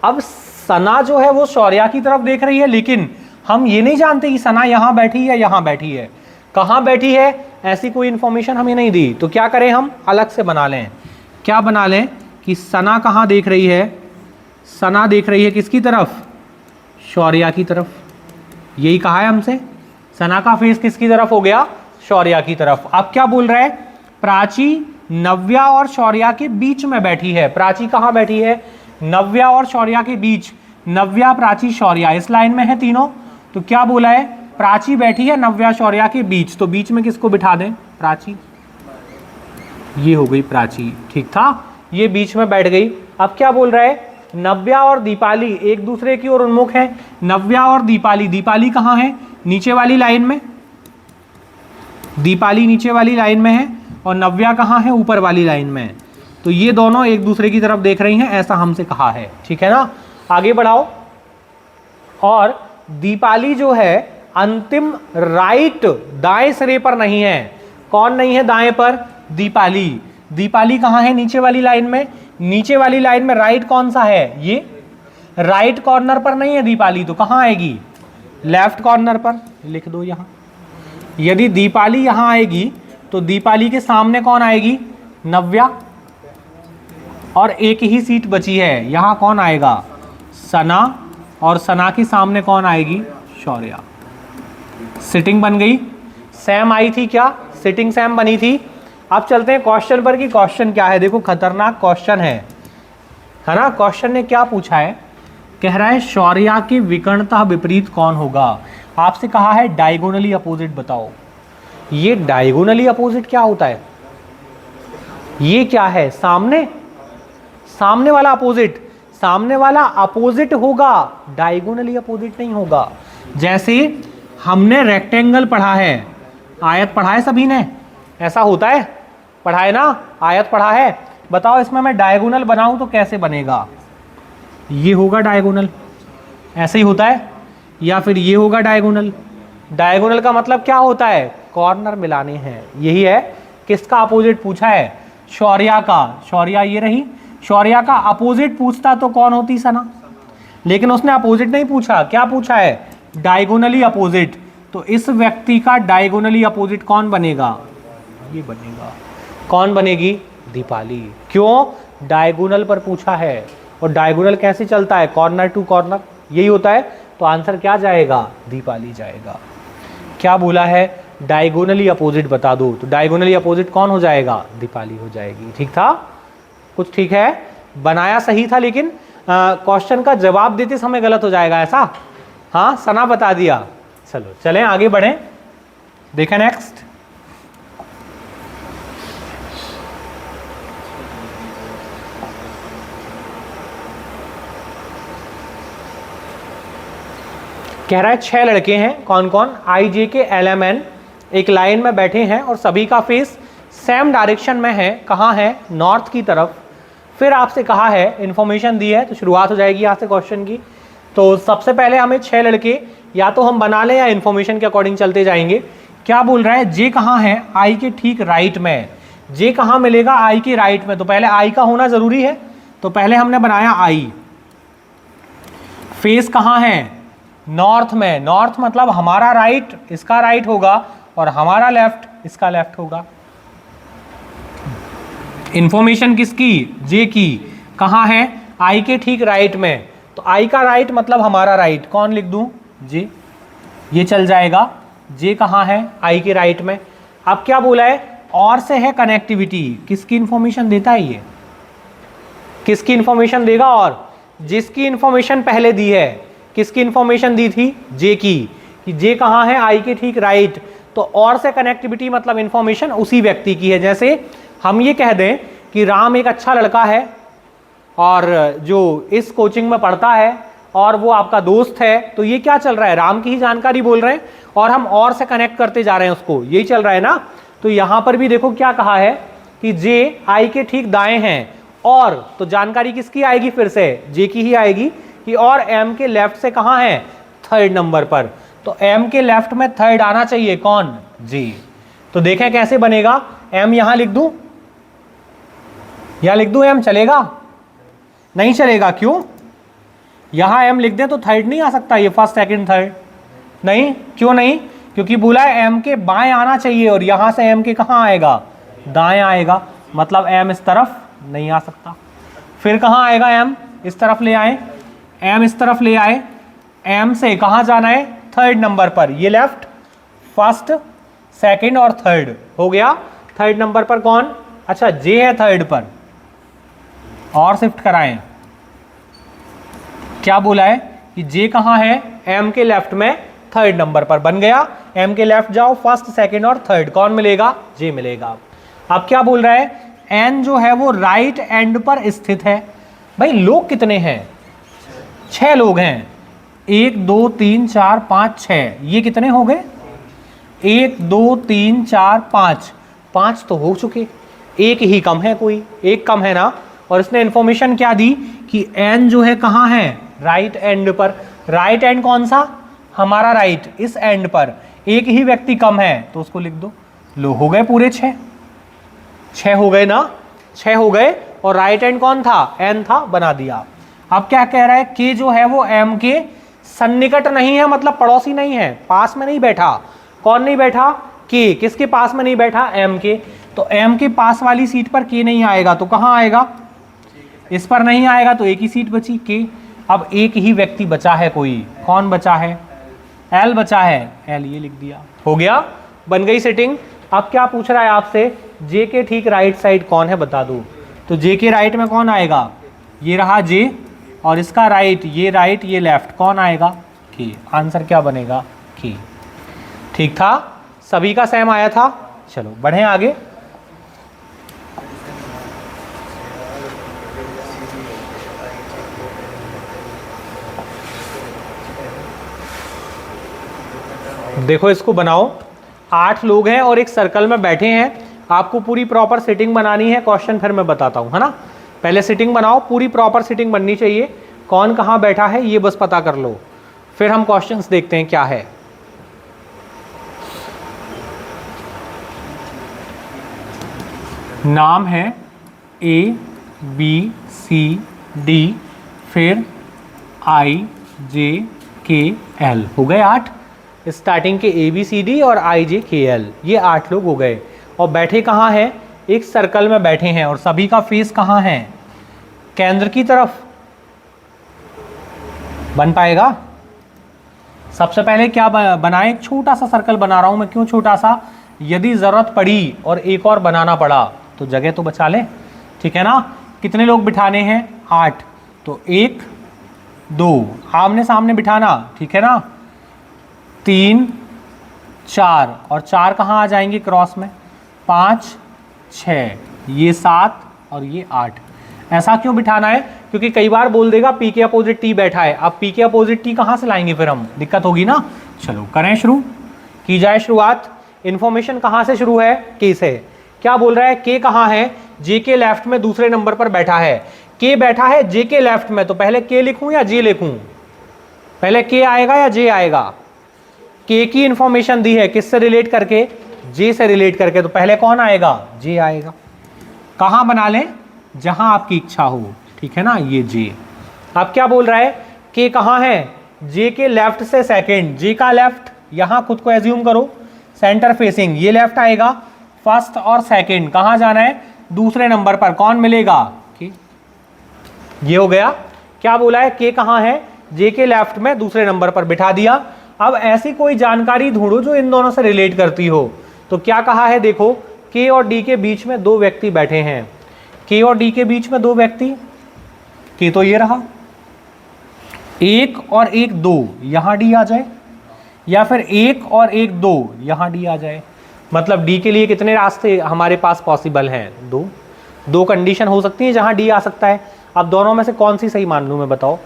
अब सना जो है वो शौर्या की तरफ देख रही है, लेकिन हम ये नहीं जानते कि सना यहां बैठी है, यहां बैठी है, कहां बैठी है, ऐसी कोई इंफॉर्मेशन हमें नहीं दी। तो क्या करें, हम अलग से बना लें। क्या बना लें कि सना कहां देख रही है? सना देख रही है किसकी तरफ? शौर्या की तरफ। यही कहा है हमसे, सना का फेस किसकी तरफ हो गया? शौर्या की तरफ। अब क्या बोल रहा है? प्राची नव्या और शौर्या के बीच में बैठी है। प्राची कहां बैठी है? नव्या और शौर्या के बीच। नव्या, प्राची, शौर्या इस लाइन में है तीनों। तो क्या बोला है? प्राची बैठी है नव्या शौर्या के बीच। तो बीच में किसको बिठा दें? प्राची। ये हो गई प्राची। ठीक था, ये बीच में बैठ गई। अब क्या बोल रहा है? नव्या और दीपाली एक दूसरे की ओर उन्मुख है। नव्या और दीपाली, दीपाली कहां है? नीचे वाली लाइन में। दीपाली नीचे वाली लाइन में है और नव्या कहां है? ऊपर वाली लाइन में। तो ये दोनों एक दूसरे की तरफ देख रही हैं, ऐसा हमसे कहा है। ठीक है ना, आगे बढ़ाओ। और दीपाली जो है अंतिम राइट दाएं सिरे पर नहीं है। कौन नहीं है दाएं पर? दीपाली। दीपाली कहां है? नीचे वाली लाइन में। नीचे वाली लाइन में राइट कौन सा है? ये राइट कॉर्नर पर नहीं है दीपाली। तो कहां आएगी? लेफ्ट कॉर्नर पर। लिख दो यहां। यदि दीपाली यहां आएगी तो दीपाली के सामने कौन आएगी? नव्या। और एक ही सीट बची है, यहां कौन आएगा? सना। और सना के सामने कौन आएगी? शौर्या। सिटिंग बन गई। सैम आई थी क्या? सिटिंग सैम बनी थी। अब चलते हैं क्वेश्चन पर कि क्वेश्चन क्या है। देखो खतरनाक क्वेश्चन है ना। क्वेश्चन ने क्या पूछा है? कह रहा है शौर्या के विकर्णतः विपरीत कौन होगा। आपसे कहा है डायगोनली अपोजिट बताओ। ये डायगोनली अपोजिट क्या होता है? ये क्या है? सामने, सामने वाला अपोजिट। सामने वाला अपोजिट होगा, डायगोनली अपोजिट नहीं होगा। जैसे हमने रेक्टेंगल पढ़ा है, आयत पढ़ा है सभी ने, ऐसा होता है? पढ़ा है ना, आयत पढ़ा है। बताओ इसमें मैं डायगोनल बनाऊं तो कैसे बनेगा? ये होगा डायगोनल, ऐसे ही होता है। या फिर ये होगा डायगोनल। डायगोनल का मतलब क्या होता है? कॉर्नर मिलाने हैं। यही है। किसका अपोजिट पूछा है? शौर्या का। शौर्या ये रही। शौर्या का अपोजिट पूछता तो कौन होती? सना। लेकिन उसने अपोजिट नहीं पूछा, क्या पूछा है? Diagonally opposite. तो इस व्यक्ति का डायगोनली अपोजिट कौन बनेगा? ये बनेगा। कौन बनेगी? दीपाली। क्यों? डायगोनल पर पूछा है। और डायगोनल कैसे चलता है? कॉर्नर टू कॉर्नर, यही होता है। तो आंसर क्या जाएगा? दीपाली जाएगा। क्या बोला है? डायगोनली अपोजिट बता दो। तो डायगोनली अपोजिट कौन हो जाएगा? दीपाली हो जाएगी। ठीक था, कुछ ठीक है, बनाया सही था, लेकिन क्वेश्चन का जवाब देते समय गलत हो जाएगा ऐसा। हाँ, सना बता दिया। चलो चलें आगे बढ़ें। देखें नेक्स्ट। कह रहा है 6 लड़के हैं। कौन कौन? आई, J K, L, M, N एक लाइन में बैठे हैं और सभी का फेस सेम डायरेक्शन में है। कहाँ है? नॉर्थ की तरफ। फिर आपसे कहा है, इन्फॉर्मेशन दी है, तो शुरुआत हो जाएगी यहाँ से क्वेश्चन की। तो सबसे पहले हमें 6 लड़के या तो हम बना लें या इन्फॉर्मेशन के अकॉर्डिंग चलते जाएंगे। क्या बोल रहा है? जे कहाँ है? आई के ठीक राइट में। जे कहाँ मिलेगा? आई के राइट में। तो पहले आई का होना जरूरी है, तो पहले हमने बनाया आई। फेस कहाँ है? नॉर्थ में। नॉर्थ मतलब हमारा राइट इसका राइट होगा और हमारा लेफ्ट इसका लेफ्ट होगा। इंफॉर्मेशन किसकी, जे की, कहाँ है, आई के ठीक राइट में। तो आई का राइट मतलब हमारा राइट, कौन लिख दूं, जे, ये चल जाएगा। जे कहाँ है, आई के राइट में। अब क्या बोला है, और से है कनेक्टिविटी, किसकी इंफॉर्मेशन देता है ये, किसकी इंफॉर्मेशन देगा, और जिसकी इंफॉर्मेशन पहले दी है, किसकी इंफॉर्मेशन दी थी, जे की, कि जे कहाँ है, आई के ठीक राइट। तो और से कनेक्टिविटी मतलब इंफॉर्मेशन उसी व्यक्ति की है। जैसे हम ये कह दें कि राम एक अच्छा लड़का है और जो इस कोचिंग में पढ़ता है और वो आपका दोस्त है, तो ये क्या चल रहा है, राम की ही जानकारी बोल रहे हैं और हम और से कनेक्ट करते जा रहे हैं उसको, यही चल रहा है ना। तो यहां पर भी देखो क्या कहा है कि जे आई के ठीक दाएं हैं, और तो जानकारी किसकी आएगी, फिर से जे की ही आएगी कि और एम के लेफ्ट से कहां है, थर्ड नंबर पर। तो एम के लेफ्ट में थर्ड आना चाहिए, कौन, जी। तो देखें कैसे बनेगा, एम यहां लिख दूं, यहां लिख दूं एम, चलेगा, नहीं चलेगा, क्यों, यहां एम लिख दें तो थर्ड नहीं आ सकता, ये फर्स्ट सेकंड थर्ड, नहीं, क्यों नहीं, क्योंकि बोला है एम के बाएं आना चाहिए और यहां से एम के कहां आएगा, दाएं आएगा, मतलब एम इस तरफ नहीं आ सकता। फिर कहां आएगा एम, इस तरफ ले आए, एम इस तरफ ले आए, एम से कहां जाना है, थर्ड नंबर पर, ये लेफ्ट, फर्स्ट, सेकंड और थर्ड हो गया। थर्ड नंबर पर कौन, अच्छा जे है थर्ड पर, और शिफ्ट कराएं, क्या बोला है कि जे कहां है, एम के लेफ्ट में थर्ड नंबर पर, बन गया। एम के लेफ्ट जाओ, फर्स्ट सेकंड और थर्ड, कौन मिलेगा, जे मिलेगा। अब क्या बोल रहा है, एन जो है वो राइट एंड पर स्थित है। भाई लोग कितने हैं, 6 लोग हैं, 1 2 3 4 5 6, ये कितने हो गए, 1 2 3 4 5, 5 तो हो चुके, एक ही कम है, कोई एक कम है ना। और इसने इंफॉर्मेशन क्या दी कि एन जो है कहाँ है, राइट एंड पर। राइट एंड कौन सा, हमारा राइट, इस एंड पर एक ही व्यक्ति कम है, तो उसको लिख दो। लो हो गए पूरे 6 हो गए ना, 6 हो गए। और राइट एंड कौन था, एन था, बना दिया। अब क्या कह रहा है, के जो है वो एम के सन्निकट नहीं है, मतलब पड़ोसी नहीं है, पास में नहीं बैठा। कौन नहीं बैठा, के, किसके पास में नहीं बैठा, एम के। तो एम के पास वाली सीट पर के नहीं आएगा, तो कहां आएगा, इस पर नहीं आएगा, तो एक ही सीट बची, के। अब एक ही व्यक्ति बचा है, कोई कौन बचा है, एल बचा है, एल ये लिख दिया, हो गया, बन गई सेटिंग। अब क्या पूछ रहा है आपसे, जे के ठीक राइट साइड कौन है बता दो। तो जे के राइट में कौन आएगा, ये रहा जे, और इसका राइट, ये लेफ्ट, कौन आएगा, के। आंसर क्या बनेगा, के। ठीक था, सभी का सेम आया था। चलो बढ़े आगे। देखो इसको बनाओ, 8 लोग हैं और एक सर्कल में बैठे हैं। आपको पूरी प्रॉपर सेटिंग बनानी है, क्वेश्चन फिर मैं बताता हूं, है ना। पहले सेटिंग बनाओ, पूरी प्रॉपर सेटिंग बननी चाहिए, कौन कहां बैठा है ये बस पता कर लो, फिर हम क्वेश्चंस देखते हैं क्या है। नाम है A B C D, फिर I J K L, हो गए 8। स्टार्टिंग के A B C D और I J K L, ये 8 लोग हो गए। और बैठे कहाँ हैं, एक सर्कल में बैठे हैं, और सभी का फेस कहाँ है, केंद्र की तरफ। बन पाएगा। सबसे पहले क्या बनाएं, एक छोटा सा सर्कल बना रहा हूं मैं, क्यों छोटा सा, यदि जरूरत पड़ी और एक और बनाना पड़ा तो जगह तो बचा ले, ठीक है ना। कितने लोग बिठाने हैं, 8, तो 1 2 आमने सामने बिठाना, ठीक है ना, 3 4, और 4 कहाँ आ जाएंगे क्रॉस में, 5 6, ये 7 और ये 8। ऐसा क्यों बिठाना है, क्योंकि कई बार बोल देगा पी के अपोजिट टी बैठा है। अब पी के अपोजिट टी कहाँ से लाएंगे, फिर हम दिक्कत होगी ना। चलो करें शुरू, की जाए शुरुआत। इन्फॉर्मेशन कहाँ से शुरू है, के से। क्या बोल रहा है, के कहाँ है, जे के लेफ्ट में दूसरे नंबर पर बैठा है। के बैठा है जे के लेफ्ट में, तो पहले के लिखूं या जे लिखूं, पहले के आएगा या जे आएगा। के की इंफॉर्मेशन दी है किससे रिलेट करके, जे से रिलेट करके, तो पहले कौन आएगा, जे आएगा। कहाँ बना लें, जहां आपकी इच्छा हो, ठीक है ना, ये जे। अब क्या बोल रहा है, के कहाँ है, जे के लेफ्ट से सेकंड, जे का लेफ्ट यहां खुद को एज्यूम करो, सेंटर फेसिंग, ये लेफ्ट आएगा। फर्स्ट और सेकंड कहाँ जाना है, दूसरे नंबर पर कौन मिलेगा, के। ये हो गया। क्या बोला है, के कहाँ है, जे के लेफ्ट में दूसरे नंबर पर बिठा दिया। अब ऐसी कोई जानकारी ढूंढो जो इन दोनों से रिलेट करती हो। तो क्या कहा है, देखो के और डी के बीच में दो व्यक्ति बैठे हैं। के और डी के बीच में दो व्यक्ति, के तो ये रहा, एक और एक दो, यहां डी आ जाए, या फिर एक और एक दो, यहां डी आ जाए। मतलब डी के लिए कितने रास्ते हमारे पास पॉसिबल हैं, दो। दो कंडीशन हो सकती है जहां डी आ सकता है। अब दोनों में से कौन सी सही मान लूं मैं, बताओ।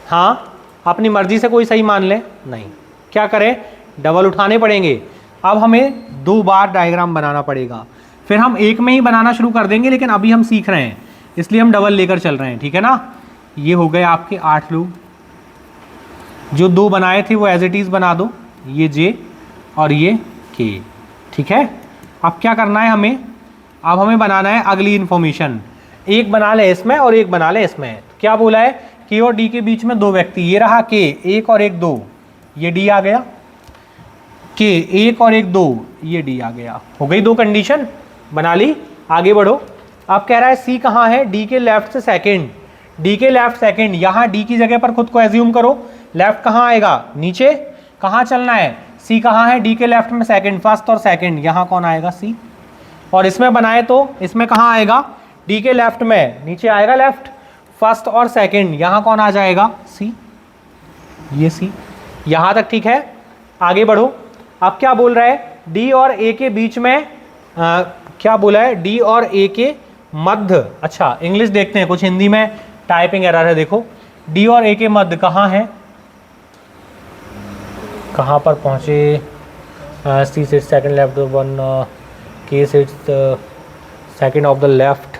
हाँ, अपनी मर्जी से कोई सही मान ले, नहीं। क्या करें, डबल उठाने पड़ेंगे। अब हमें 2 बार डायग्राम बनाना पड़ेगा, फिर हम एक में ही बनाना शुरू कर देंगे, लेकिन अभी हम सीख रहे हैं इसलिए हम डबल लेकर चल रहे हैं, ठीक है ना। ये हो गए आपके 8 लोग। जो 2 बनाए थे वो एज इट इज बना दो, ये जे और ये के, ठीक है। अब क्या करना है हमें, अब हमें बनाना है अगली इंफॉर्मेशन। एक बना ले इसमें और एक बना ले इसमें। क्या बोला है, के और डी के बीच में दो व्यक्ति, ये रहा के, एक और एक दो, ये डी आ गया। के एक और एक दो, ये डी आ गया। हो गई 2 कंडीशन, बना ली। आगे बढ़ो। अब कह रहा है सी कहाँ है, डी के लेफ्ट से सेकंड। डी के लेफ्ट सेकंड, यहाँ डी की जगह पर खुद को एज्यूम करो। लेफ्ट कहाँ आएगा, नीचे। कहाँ चलना है, सी कहाँ है, डी के लेफ्ट में सेकंड, फर्स्ट और सेकंड, यहाँ कौन आएगा, सी। और इसमें बनाए तो इसमें कहाँ आएगा, डी के लेफ्ट में, नीचे आएगा लेफ्ट, फर्स्ट और सेकंड, यहाँ कौन आ जाएगा, सी। ये सी। यहाँ तक ठीक है। आगे बढ़ो। अब क्या बोल रहा है, डी और ए के बीच में क्या बोला है, डी और ए के मध्य। अच्छा, इंग्लिश देखते हैं, कुछ हिंदी में टाइपिंग एरर है। देखो, डी और ए के मध्य कहाँ है, कहाँ पर पहुँचे, C sits second left one, K sits second of the left,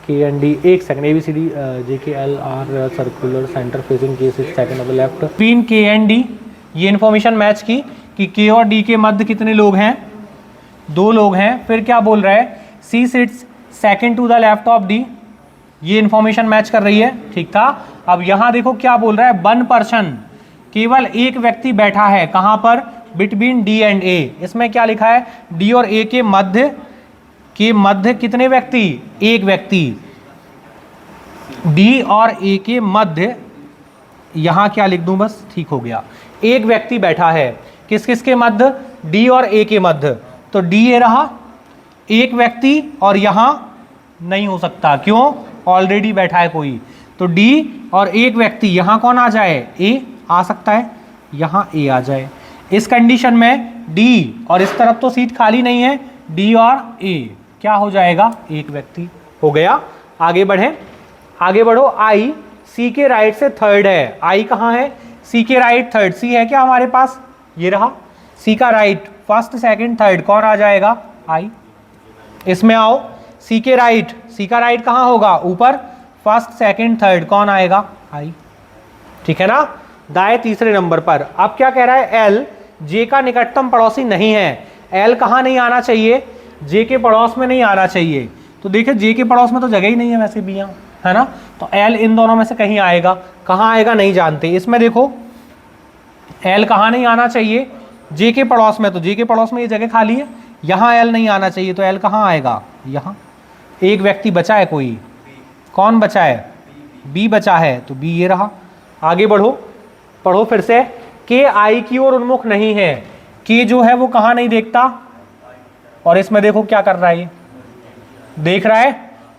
K and D. एक second, A B C D J K L R circular centre facing K sits second of the left, between K and D. ये इन्फॉर्मेशन मैच की कि के और डी के मध्य कितने लोग हैं, 2 लोग हैं। फिर क्या बोल रहा है, C sits second to the left of D. ये इन्फॉर्मेशन मैच कर रही है, ठीक था। अब यहां देखो क्या बोल रहा है, 1 पर्सन, केवल एक व्यक्ति बैठा है, कहां पर, बिटवीन डी एंड ए। इसमें क्या लिखा है, डी और ए के मध्य कितने व्यक्ति, एक व्यक्ति। डी और ए के मध्य, यहां क्या लिख दूं बस, ठीक हो गया। एक व्यक्ति बैठा है, किस किस के मध्य, डी और ए के मध्य। तो डी ये रहा, एक व्यक्ति, और यहां नहीं हो सकता, क्यों, ऑलरेडी बैठा है कोई। तो डी और एक व्यक्ति, यहां कौन आ जाए, ए आ सकता है, यहां ए आ जाए। इस कंडीशन में डी, और इस तरफ तो सीट खाली नहीं है, डी और ए क्या हो जाएगा, एक व्यक्ति। हो गया। आगे बढ़े। आगे बढ़ो। आई सी के राइट से थर्ड है। आई कहाँ है, सी के राइट थर्ड। सी है क्या हमारे पास, ये रहा। सी का राइट फर्स्ट सेकंड थर्ड, कौन आ जाएगा, आई। इसमें आओ, सी के राइट, सी का राइट कहाँ होगा, ऊपर, फर्स्ट सेकंड थर्ड, कौन आएगा, आई। ठीक है ना। दाएं तीसरे नंबर पर। अब क्या कह रहा है, एल जे का निकटतम पड़ोसी नहीं है। एल कहाँ नहीं आना चाहिए, जे के पड़ोस में नहीं आना चाहिए। तो देखिए जे के पड़ोस में तो जगह ही नहीं है वैसे भी यहाँ, है ना। तो एल इन दोनों में से कहीं आएगा, कहाँ आएगा नहीं जानते। इसमें देखो एल कहाँ नहीं आना चाहिए, जे के पड़ोस में। तो जे के पड़ोस में ये जगह खाली है, यहाँ एल नहीं आना चाहिए, तो एल कहाँ आएगा, यहाँ। एक व्यक्ति बचा है कोई, कौन बचा है, बी बचा है, तो बी ये रहा। आगे बढ़ो, पढ़ो फिर से। के आई की ओर उन्मुख नहीं है। के जो है वो कहाँ नहीं देखता, और इसमें देखो क्या कर रहा है, ये देख रहा है,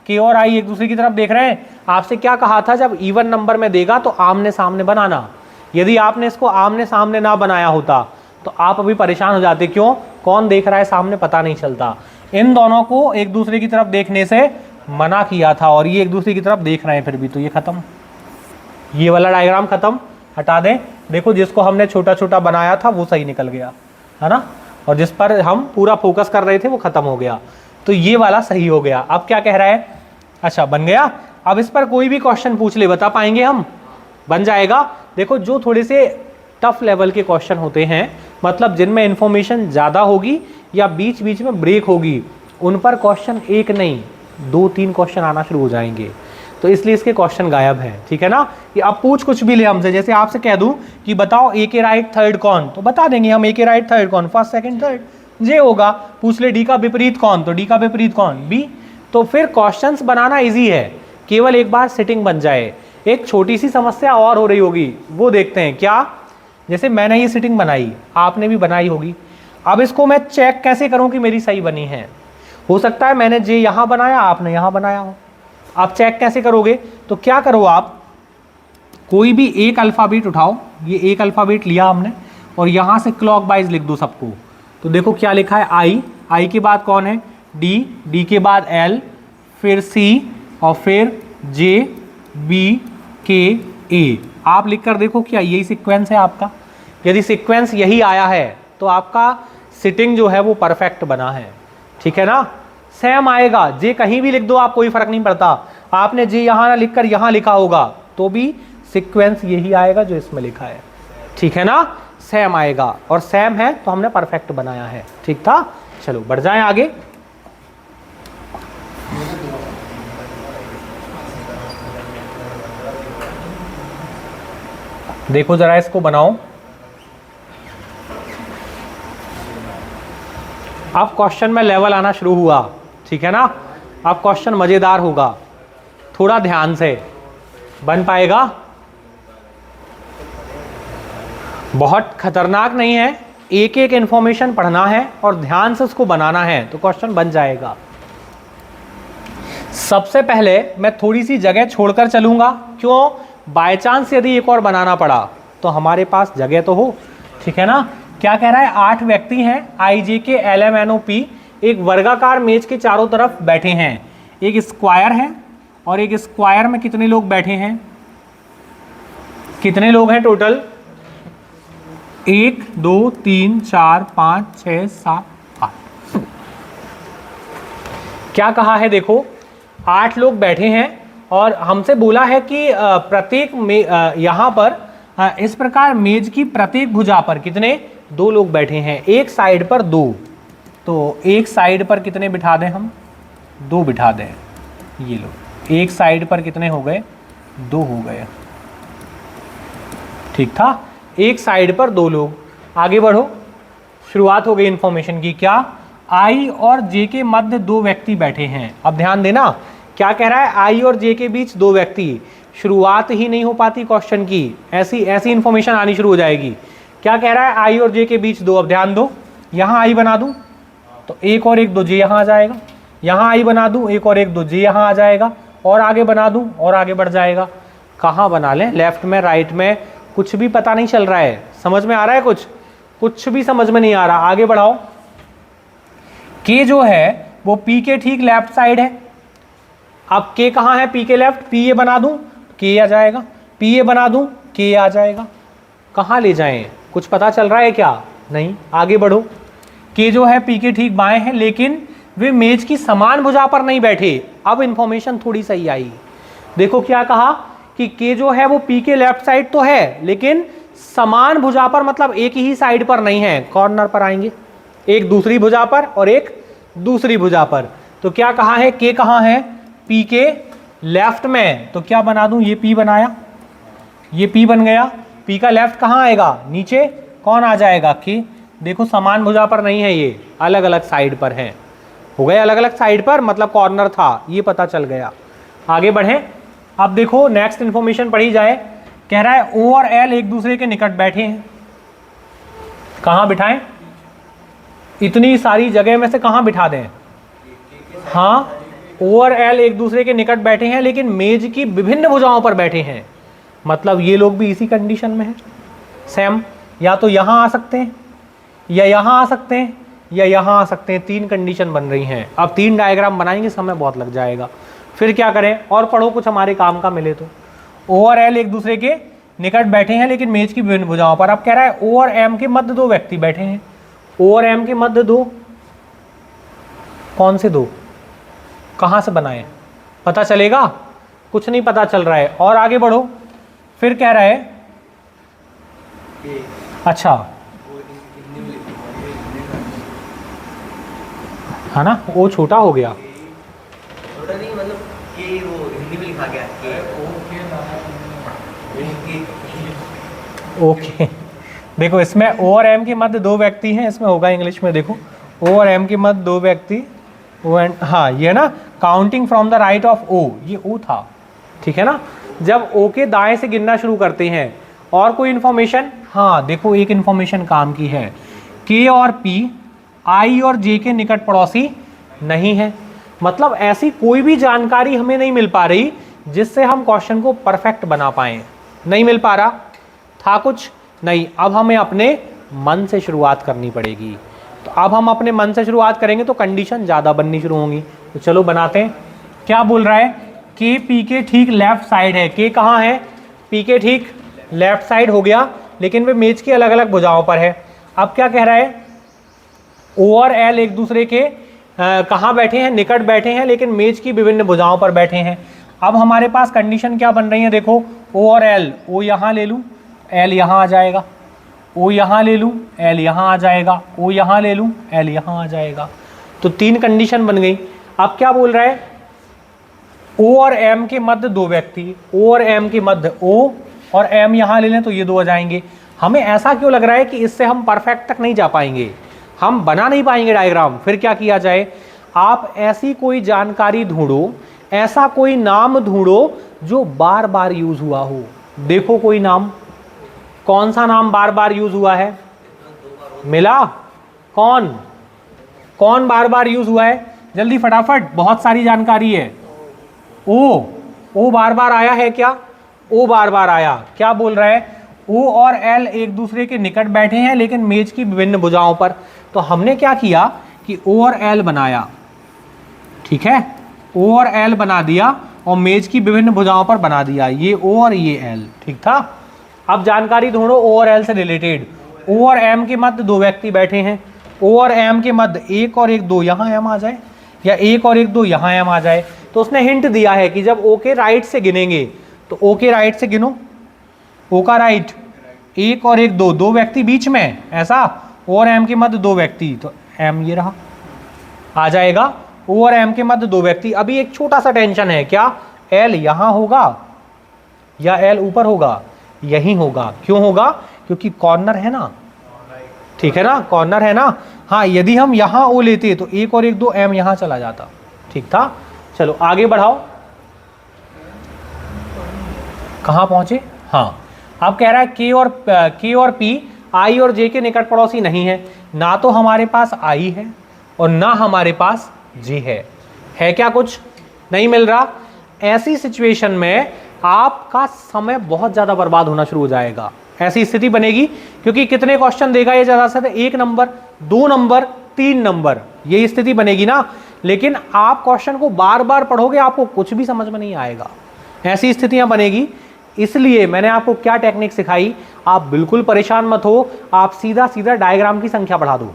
के और आई एक दूसरे की तरफ देख रहे हैं। आपसे क्या कहा था, जब इवन नंबर में देगा तो आमने सामने बनाना। यदि आपने इसको आमने सामने ना बनाया होता तो आप अभी परेशान हो जाते, क्यों, कौन देख रहा है सामने पता नहीं चलता। इन दोनों को एक दूसरे की तरफ देखने से मना किया था, और ये एक दूसरे की तरफ देख रहे हैं फिर भी, तो ये खत्म। ये वाला डायग्राम खत्म, हटा दें। देखो जिसको हमने छोटा छोटा बनाया था वो सही निकल गया, है ना, और जिस पर हम पूरा फोकस कर रहे थे वो खत्म हो गया। तो ये वाला सही हो गया। अब क्या कह रहा है, अच्छा बन गया। अब इस पर कोई भी क्वेश्चन पूछ ले, बता पाएंगे हम, बन जाएगा। देखो जो थोड़े से टफ लेवल के क्वेश्चन होते हैं, मतलब जिनमें इंफॉर्मेशन ज़्यादा होगी या बीच बीच में ब्रेक होगी, उन पर क्वेश्चन एक नहीं 2-3 क्वेश्चन आना शुरू हो जाएंगे। तो इसलिए इसके क्वेश्चन गायब हैं, ठीक है ना। कि अब पूछ कुछ भी ले हमसे, जैसे आपसे कह दूं कि बताओ ए के राइट थर्ड कौन, तो बता देंगे हम ए के राइट थर्ड कौन, फर्स्ट सेकंड थर्ड, जे होगा। पूछ ले डी का विपरीत कौन, तो डी का विपरीत कौन, बी। तो फिर क्वेश्चंस बनाना इजी है, केवल एक बार सिटिंग बन जाए। एक छोटी सी समस्या और हो रही होगी, वो देखते हैं क्या। जैसे मैंने ये सिटिंग बनाई, आपने भी बनाई होगी। अब इसको मैं चेक कैसे करूं कि मेरी सही बनी है। हो सकता है मैंने जे यहां बनाया, आपने यहां बनाया हो। आप चेक कैसे करोगे? तो क्या करो आप, कोई भी एक अल्फ़ाबेट उठाओ, ये एक अल्फ़ाबेट लिया हमने और यहाँ से क्लॉकवाइज लिख दो सबको। तो देखो क्या लिखा है, आई, आई के बाद कौन है, डी, डी के बाद एल, फिर सी और फिर जे, बी, के, ए। आप लिख कर देखो क्या यही सीक्वेंस है आपका। यदि सीक्वेंस यही आया है तो आपका सिटिंग जो है वो परफेक्ट बना है, ठीक है ना। सेम आएगा, जे कहीं भी लिख दो आप, कोई फर्क नहीं पड़ता। आपने जे यहाँ ना लिख कर यहाँ लिखा होगा तो भी सीक्वेंस यही आएगा जो इसमें लिखा है, ठीक है ना। सेम आएगा और सेम है तो हमने परफेक्ट बनाया है, ठीक था। चलो बढ़ जाएं आगे। देखो जरा इसको बनाओ। अब क्वेश्चन में लेवल आना शुरू हुआ, ठीक है ना। अब क्वेश्चन मजेदार होगा, थोड़ा ध्यान से बन पाएगा। बहुत खतरनाक नहीं है, एक एक इंफॉर्मेशन पढ़ना है और ध्यान से उसको बनाना है तो क्वेश्चन बन जाएगा। सबसे पहले मैं थोड़ी सी जगह छोड़कर चलूंगा, क्यों, बाय चांस यदि एक और बनाना पड़ा तो हमारे पास जगह तो हो, ठीक है ना। क्या कह रहा है, 8 व्यक्ति हैं, I J K L M N O P, एक वर्गाकार मेज के चारों तरफ बैठे हैं। एक स्क्वायर है और एक स्क्वायर में कितने लोग बैठे हैं, कितने लोग हैं टोटल, 1 2 3 4 5 6 7 8। क्या कहा है देखो, 8 लोग बैठे हैं और हमसे बोला है कि प्रत्येक यहाँ पर इस प्रकार मेज की प्रत्येक भुजा पर कितने, 2 लोग बैठे हैं, एक साइड पर 2। तो एक साइड पर कितने बिठा दें हम, 2 बिठा दें। ये लो, एक साइड पर कितने हो गए, 2 हो गए, ठीक था। एक साइड पर 2 लोग। आगे बढ़ो, शुरुआत हो गई इंफॉर्मेशन की। क्या, आई और जे के मध्य 2 व्यक्ति बैठे हैं। अब ध्यान देना, क्या कह रहा है, आई और जे के बीच 2 व्यक्ति। शुरुआत ही नहीं हो पाती क्वेश्चन की, ऐसी इंफॉर्मेशन आनी शुरू हो जाएगी। क्या कह रहा है, आई और जे के बीच 2। अब ध्यान दो, यहाँ आई बना दूं तो 1 और 1 2 जे यहाँ आ जाएगा, यहाँ आई बना दूं 1 और 1 2 जे यहाँ आ जाएगा, और आगे बना दूं और आगे बढ़ जाएगा। कहाँ बना लें, लेफ्ट में, राइट में, कुछ भी पता नहीं चल रहा है। समझ में आ रहा है कुछ भी समझ में नहीं आ रहा। आगे बढ़ाओ। के जो है वो पी के ठीक लेफ्ट साइड है। अब के कहाँ है, पी के लेफ्ट, पी ए बना दूं के आ जाएगा, पी ए बना दूं के आ जाएगा। कहाँ ले जाएं, कुछ पता चल रहा है क्या, नहीं। आगे बढ़ो। के जो है पी के ठीक बाएं है, लेकिन वे मेज की समान भुजा पर नहीं बैठे। अब इंफॉर्मेशन थोड़ी सही आई। देखो क्या कहा कि के जो है वो पी के लेफ्ट साइड तो है, लेकिन समान भुजा पर, मतलब एक ही साइड पर नहीं है, कॉर्नर पर आएंगे, एक दूसरी भुजा पर और एक दूसरी भुजा पर। तो क्या कहा है, के कहाँ है, पी के लेफ्ट में। तो क्या बना दूं, ये पी बनाया, ये पी बन गया। पी का लेफ्ट कहाँ आएगा, नीचे, कौन आ जाएगा, के। देखो समान भुजा पर नहीं है, ये अलग अलग साइड पर है। हो गए अलग अलग साइड पर, मतलब कॉर्नर था, ये पता चल गया। आगे बढ़े। अब देखो नेक्स्ट इंफॉर्मेशन पढ़ी जाए। कह रहा है ओ और एल एक दूसरे के निकट बैठे हैं। कहाँ बिठाएं, इतनी सारी जगह में से कहाँ बिठा दें, हाँ, ओ और एल एक दूसरे के निकट बैठे हैं, लेकिन मेज की विभिन्न भुजाओं पर बैठे हैं। मतलब ये लोग भी इसी कंडीशन में हैं, सेम। या तो यहाँ आ सकते हैं, या यहाँ आ सकते हैं, या यहाँ आ सकते हैं। 3 कंडीशन बन रही हैं। अब 3 डायग्राम बनाएंगे, समय बहुत लग जाएगा। फिर क्या करें, और पढ़ो कुछ हमारे काम का मिले तो। ओ और एल एक दूसरे के निकट बैठे हैं, लेकिन मेज की विभिन्न भुजाओं पर। अब कह रहा है ओ और एम के मध्य 2 व्यक्ति बैठे हैं। ओ और एम के मध्य 2, कौन से 2, कहाँ से बनाए, पता चलेगा, कुछ नहीं पता चल रहा है। और आगे बढ़ो। फिर कह रहा है, अच्छा, है ना, वो छोटा हो गया, छोटा नहीं, मतलब कि वो हिंदी में लिखा गया के, ओके। देखो इसमें ओ और एम के मध्य 2 व्यक्ति हैं, इसमें होगा इंग्लिश में। देखो ओ और एम के मध्य 2 व्यक्ति, ओ एंड, हाँ ये ना, counting from the right of O, ये ओ था, ठीक है ना। जब ओ के दाएं से गिनना शुरू करते हैं, और कोई इंफॉर्मेशन, हाँ देखो एक इंफॉर्मेशन काम की है, के और पी आई और जे के निकट पड़ोसी नहीं है। मतलब ऐसी कोई भी जानकारी हमें नहीं मिल पा रही जिससे हम क्वेश्चन को परफेक्ट बना पाए, नहीं मिल पा रहा था कुछ नहीं। अब हमें अपने मन से शुरुआत करनी पड़ेगी। तो अब हम अपने मन से शुरुआत करेंगे तो कंडीशन ज़्यादा बननी शुरू होंगी। तो चलो बनाते हैं। क्या बोल रहा है, के पी के ठीक लेफ्ट साइड है। के कहाँ है, पी के ठीक लेफ्ट साइड हो गया, लेकिन वे मेज की अलग अलग भुजाओं पर है। अब क्या कह रहा है, ओ और एल एक दूसरे के कहाँ बैठे हैं, निकट बैठे हैं, लेकिन मेज की विभिन्न भुजाओं पर बैठे हैं। अब हमारे पास कंडीशन क्या बन रही है, देखो ओ और एल, ओ यहाँ ले लूँ, एल यहाँ आ जाएगा, ओ यहाँ ले लूँ, एल यहाँ आ जाएगा, ओ यहाँ ले लूँ, एल यहाँ आ जाएगा। तो 3 कंडीशन बन गई। अब क्या बोल रहा है, ओ और एम के मध्य 2 व्यक्ति, ओ और एम के मध्य, ओ और एम यहाँ ले लें तो ये 2 आ जाएंगे। हमें ऐसा क्यों लग रहा है कि इससे हम परफेक्ट तक नहीं जा पाएंगे, हम बना नहीं पाएंगे डायग्राम। फिर क्या किया जाए, आप ऐसी कोई जानकारी ढूंढो, ऐसा कोई नाम ढूंढो जो बार बार यूज हुआ हो। देखो कोई नाम, कौन सा नाम बार बार यूज हुआ है, मिला, कौन कौन बार बार यूज हुआ है, जल्दी फटाफट, बहुत सारी जानकारी है। ओ बार बार आया है क्या, ओ बार बार आया। क्या बोल रहा है, ओ और एल एक दूसरे के निकट बैठे हैं लेकिन मेज की विभिन्न भुजाओं पर। तो हमने क्या किया कि ओ और एल बनाया, ठीक है, ओ और एल बना दिया और मेज की विभिन्न भुजाओं पर बना दिया, ये ओ और ये एल, ठीक था। अब जानकारी ढूंढो ओ और एल से रिलेटेड। ओ और एम के मध्य 2 व्यक्ति बैठे हैं, ओ और एम के मध्य 1 और 1 2 यहाँ एम आ जाए, या 1 और 1 2 यहाँ एम आ जाए। तो उसने हिंट दिया है कि जब ओ के राइट से गिनेंगे तो ओ के राइट से गिनो, ओ का राइट 1 और 1 2, 2 व्यक्ति बीच में, ऐसा ओ और एम के मध्य 2 व्यक्ति, तो एम ये रहा आ जाएगा, ओ और एम के मध्य 2 व्यक्ति। अभी एक छोटा सा टेंशन है, क्या एल यहाँ होगा या एल ऊपर होगा, यहीं होगा। क्यों होगा, क्योंकि कॉर्नर है ना, ठीक है ना, कॉर्नर है ना। हाँ, यदि हम यहाँ ओ लेते तो 1 और 1 2 एम यहाँ चला जाता, ठीक था। चलो आगे बढ़ाओ, कहाँ पहुंचे, हाँ। अब कह रहा है के और पी आई और जे के निकट पड़ोसी नहीं है। ना तो हमारे पास आई है और ना हमारे पास जे है क्या, कुछ नहीं मिल रहा। ऐसी सिचुएशन में आपका समय बहुत ज़्यादा बर्बाद होना शुरू हो जाएगा। ऐसी स्थिति बनेगी क्योंकि कितने क्वेश्चन देगा ये, ज़्यादा से ज़्यादा 1 नंबर, 2 नंबर, 3 नंबर, यही स्थिति बनेगी ना। लेकिन आप क्वेश्चन को बार बार पढ़ोगे, आपको कुछ भी समझ में नहीं आएगा, ऐसी स्थितियां बनेगी। इसलिए मैंने आपको क्या टेक्निक सिखाई, आप बिल्कुल परेशान मत हो, आप सीधा सीधा डायग्राम की संख्या बढ़ा दो।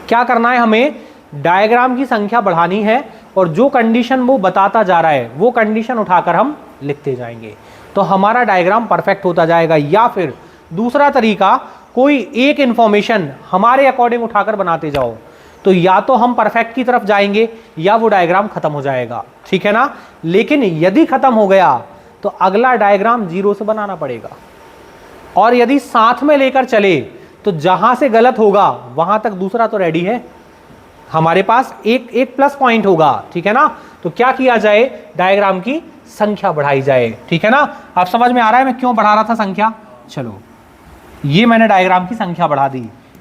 क्या करना है, हमें डायग्राम की संख्या बढ़ानी है और जो कंडीशन वो बताता जा रहा है वो कंडीशन उठाकर हम लिखते जाएंगे, तो हमारा डायग्राम परफेक्ट होता जाएगा। या फिर दूसरा तरीका, कोई एक इंफॉर्मेशन हमारे अकॉर्डिंग उठाकर बनाते जाओ, तो या तो हम परफेक्ट की तरफ जाएंगे या वो डायग्राम खत्म हो जाएगा, ठीक है ना। लेकिन यदि खत्म हो गया तो अगला डायग्राम 0 से बनाना पड़ेगा, और यदि साथ में लेकर चले तो जहां से गलत होगा वहां तक दूसरा तो रेडी है, हमारे पास एक प्लस पॉइंट होगा, ठीक है ना। तो क्या किया जाए, डायग्राम की संख्या बढ़ाई जाए, ठीक है ना। आप समझ में आ रहा है मैं क्यों बढ़ा रहा था संख्या। चलो ये मैंने डायग्राम की संख्या बढ़ा दी,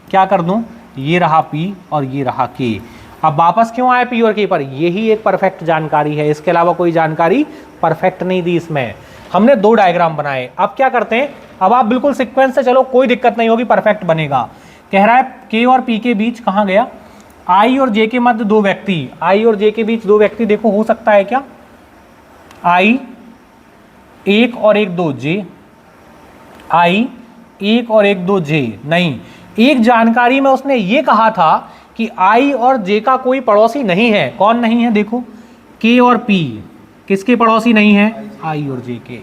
क्या कर दूं, ये रहा P और ये रहा K। अब वापस क्यों आए P और K पर, यही एक परफेक्ट जानकारी है, इसके अलावा कोई जानकारी परफेक्ट नहीं दी इसमें। हमने 2 डायग्राम बनाए। अब क्या करते हैं, अब आप बिल्कुल सीक्वेंस से चलो, कोई दिक्कत नहीं होगी, परफेक्ट बनेगा। कह रहा है K और P के बीच कहाँ गया, I और J के मध्य 2 व्यक्ति, I और J के बीच 2 व्यक्ति, देखो हो सकता है क्या, I 1 और 1 2 J, I 1 और 1 2 J नहीं। एक जानकारी में उसने ये कहा था कि I और J का कोई पड़ोसी नहीं है। कौन नहीं है, देखो K और P किसके पड़ोसी नहीं है, I और J के।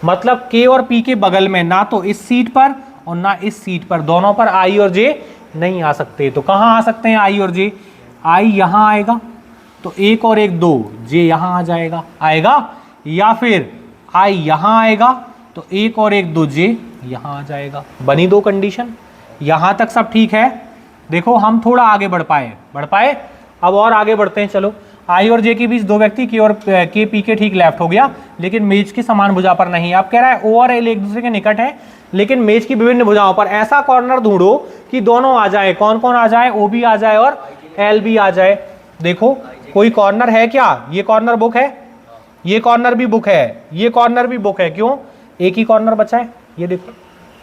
मतलब K और P के बगल में, ना तो इस सीट पर और ना इस सीट पर, दोनों पर I और J नहीं आ सकते। तो कहाँ आ सकते हैं I और J, I यहाँ आएगा तो 1 और 1 2 J यहाँ आ जाएगा, आएगा, या फिर I यहाँ आएगा तो 1 और 1 2 J यहाँ आ जाएगा। बनी 2 कंडीशन, यहाँ तक सब ठीक है। देखो हम थोड़ा आगे बढ़ पाए, अब और आगे बढ़ते हैं। चलो आई और जे के बीच दो व्यक्ति के और के पी के ठीक लेफ्ट हो गया, लेकिन मेज की समान भुजा पर नहीं। अब कह रहा है ओ और एल एक दूसरे के निकट है लेकिन मेज की विभिन्न भुजाओं पर। ऐसा कॉर्नर ढूंढो कि दोनों आ जाए। कौन कौन आ जाए? ओ भी आ जाए और एल भी आ जाए। देखो कोई कॉर्नर है क्या? ये कॉर्नर बुक है, ये कॉर्नर भी बुक है, ये कॉर्नर भी बुक है। क्यों? एक ही कॉर्नर बचा है, ये देखो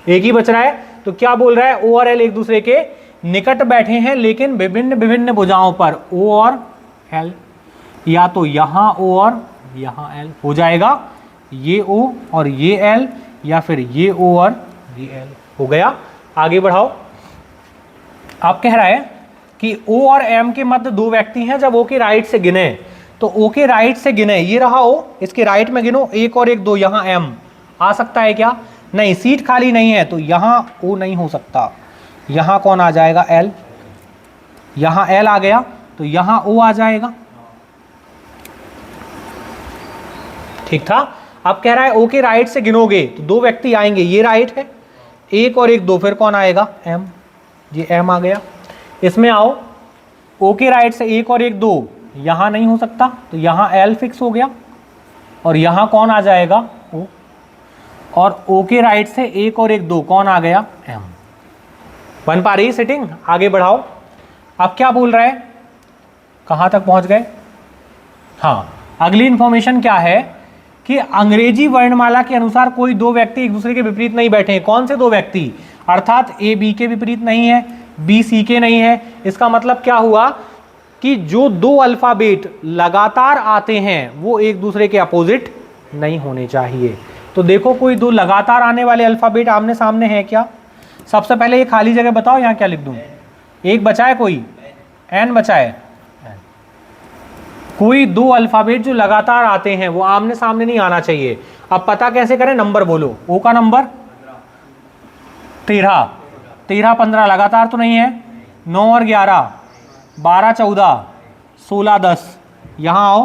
एक ही बच रहा है। तो क्या बोल रहा है? ओ और एल एक दूसरे के निकट बैठे हैं लेकिन विभिन्न विभिन्न भुजाओं पर। ओ और एल, या तो यहां ओ और यहां एल हो जाएगा, ये ओ और ये एल, या फिर ये ओ और ये एल हो गया। आगे बढ़ाओ। आप कह रहा है कि ओ और एम के मध्य दो व्यक्ति हैं, जब ओ के राइट से गिने तो ओ के राइट से गिने, ये रहा ओ, इसके राइट में गिनो एक और एक दो, यहां एम आ सकता है क्या? नहीं, सीट खाली नहीं है तो यहां ओ नहीं हो सकता। यहां कौन आ जाएगा? एल। यहां एल आ गया तो यहां ओ आ जाएगा। ठीक था। अब कह रहा है ओ के राइट से गिनोगे तो दो व्यक्ति आएंगे, ये राइट है, एक और एक दो, फिर कौन आएगा? एम। ये एम आ गया। इसमें आओ, ओ के राइट से एक और एक दो, यहां नहीं हो सकता तो यहां एल फिक्स हो गया, और यहां कौन आ जाएगा? ओ। और ओ के राइट से एक और एक दो, कौन आ गया? एम। बन पा रही सेटिंग? आगे बढ़ाओ। अब क्या बोल रहा है? कहां तक पहुंच गए? हाँ, अगली इंफॉर्मेशन क्या है कि अंग्रेजी वर्णमाला के अनुसार कोई दो व्यक्ति एक दूसरे के विपरीत नहीं बैठे हैं। कौन से दो व्यक्ति? अर्थात ए बी के विपरीत नहीं है, बी सी के नहीं है। इसका मतलब क्या हुआ कि जो दो अल्फाबेट लगातार आते हैं वो एक दूसरे के अपोजिट नहीं होने चाहिए। तो देखो कोई दो लगातार आने वाले अल्फाबेट आमने सामने हैं क्या? सबसे पहले ये खाली जगह बताओ, यहां क्या लिख दूं? एक बचा है, कोई एन बचा है। कोई दो अल्फाबेट जो लगातार आते हैं वो आमने सामने नहीं आना चाहिए। अब पता कैसे करें? नंबर बोलो। ओ का नंबर 13, 13 15 लगातार तो नहीं है। 9 और 11, 12 14, 16 10। यहां आओ,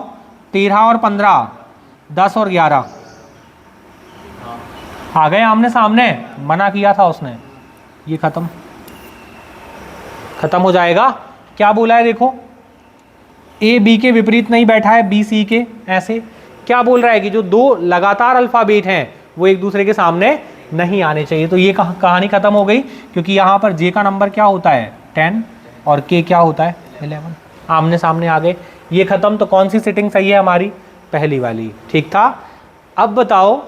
13 और 15, 10 और 11 आ गए आमने सामने। मना किया था उसने, ये खत्म हो जाएगा। क्या बोला है? देखो, ए बी के विपरीत नहीं बैठा है, बी सी के। ऐसे क्या बोल रहा है कि जो दो लगातार अल्फाबेट हैं वो एक दूसरे के सामने नहीं आने चाहिए। तो ये कहानी खत्म हो गई, क्योंकि यहां पर जे का नंबर क्या होता है? 10 और के क्या होता है? 11। आमने सामने आ गए, ये खत्म। तो कौन सी सेटिंग सही है हमारी? पहली वाली। ठीक था। अब बताओ,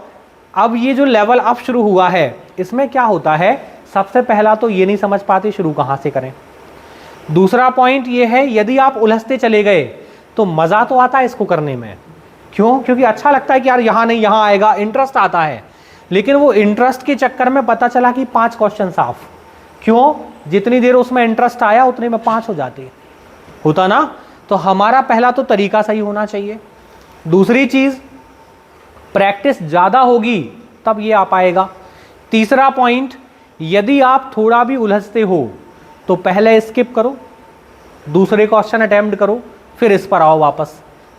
अब ये जो लेवल अप शुरू हुआ है इसमें क्या होता है? सबसे पहला तो ये नहीं समझ पाते शुरू कहां से करें। दूसरा पॉइंट ये है, यदि आप उलझते चले गए तो मजा तो आता है इसको करने में। क्यों? क्योंकि अच्छा लगता है कि यार यहां नहीं यहां आएगा, इंटरेस्ट आता है। लेकिन वो इंटरेस्ट के चक्कर में पता चला कि 5 क्वेश्चन साफ। क्यों? जितनी देर उसमें इंटरेस्ट आया उतने में 5 हो जाते। होता ना? तो हमारा पहला तो तरीका सही होना चाहिए। दूसरी चीज, प्रैक्टिस ज्यादा होगी तब ये आ पाएगा। तीसरा पॉइंट, यदि आप थोड़ा भी उलझते हो तो पहले स्किप करो, दूसरे क्वेश्चन अटेम्प्ट करो, फिर इस पर आओ वापस।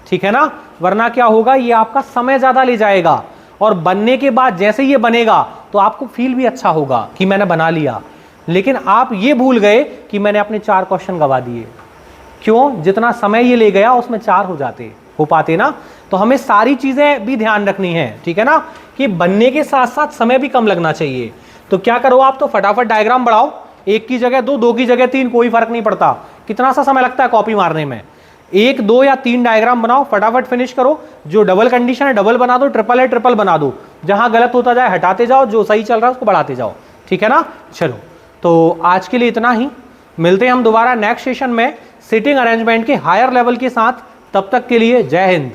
ठीक है ना? वरना क्या होगा, ये आपका समय ज्यादा ले जाएगा, और बनने के बाद जैसे ये बनेगा तो आपको फील भी अच्छा होगा कि मैंने बना लिया। लेकिन आप ये भूल गए कि मैंने अपने 4 क्वेश्चन गवा दिए। क्यों? जितना समय ये ले गया उसमें 4 हो पाते ना। तो हमें सारी चीजें भी ध्यान रखनी है। ठीक है ना? कि बनने के साथ साथ समय भी कम लगना चाहिए। तो क्या करो आप? तो फटाफट डायग्राम बढ़ाओ, 1 की जगह 2, 2 की जगह 3, कोई फर्क नहीं पड़ता। कितना सा समय लगता है कॉपी मारने में? 1 2 या 3 डायग्राम बनाओ, फटाफट फिनिश करो। जो डबल कंडीशन है डबल बना दो, ट्रिपल है ट्रिपल बना दो। जहां गलत होता जाए हटाते जाओ, जो सही चल रहा है उसको बढ़ाते जाओ। ठीक है ना? चलो, तो आज के लिए इतना ही। मिलते हैं हम दोबारा नेक्स्ट सेशन में सिटिंग अरेंजमेंट के हायर लेवल के साथ। तब तक के लिए जय हिंद।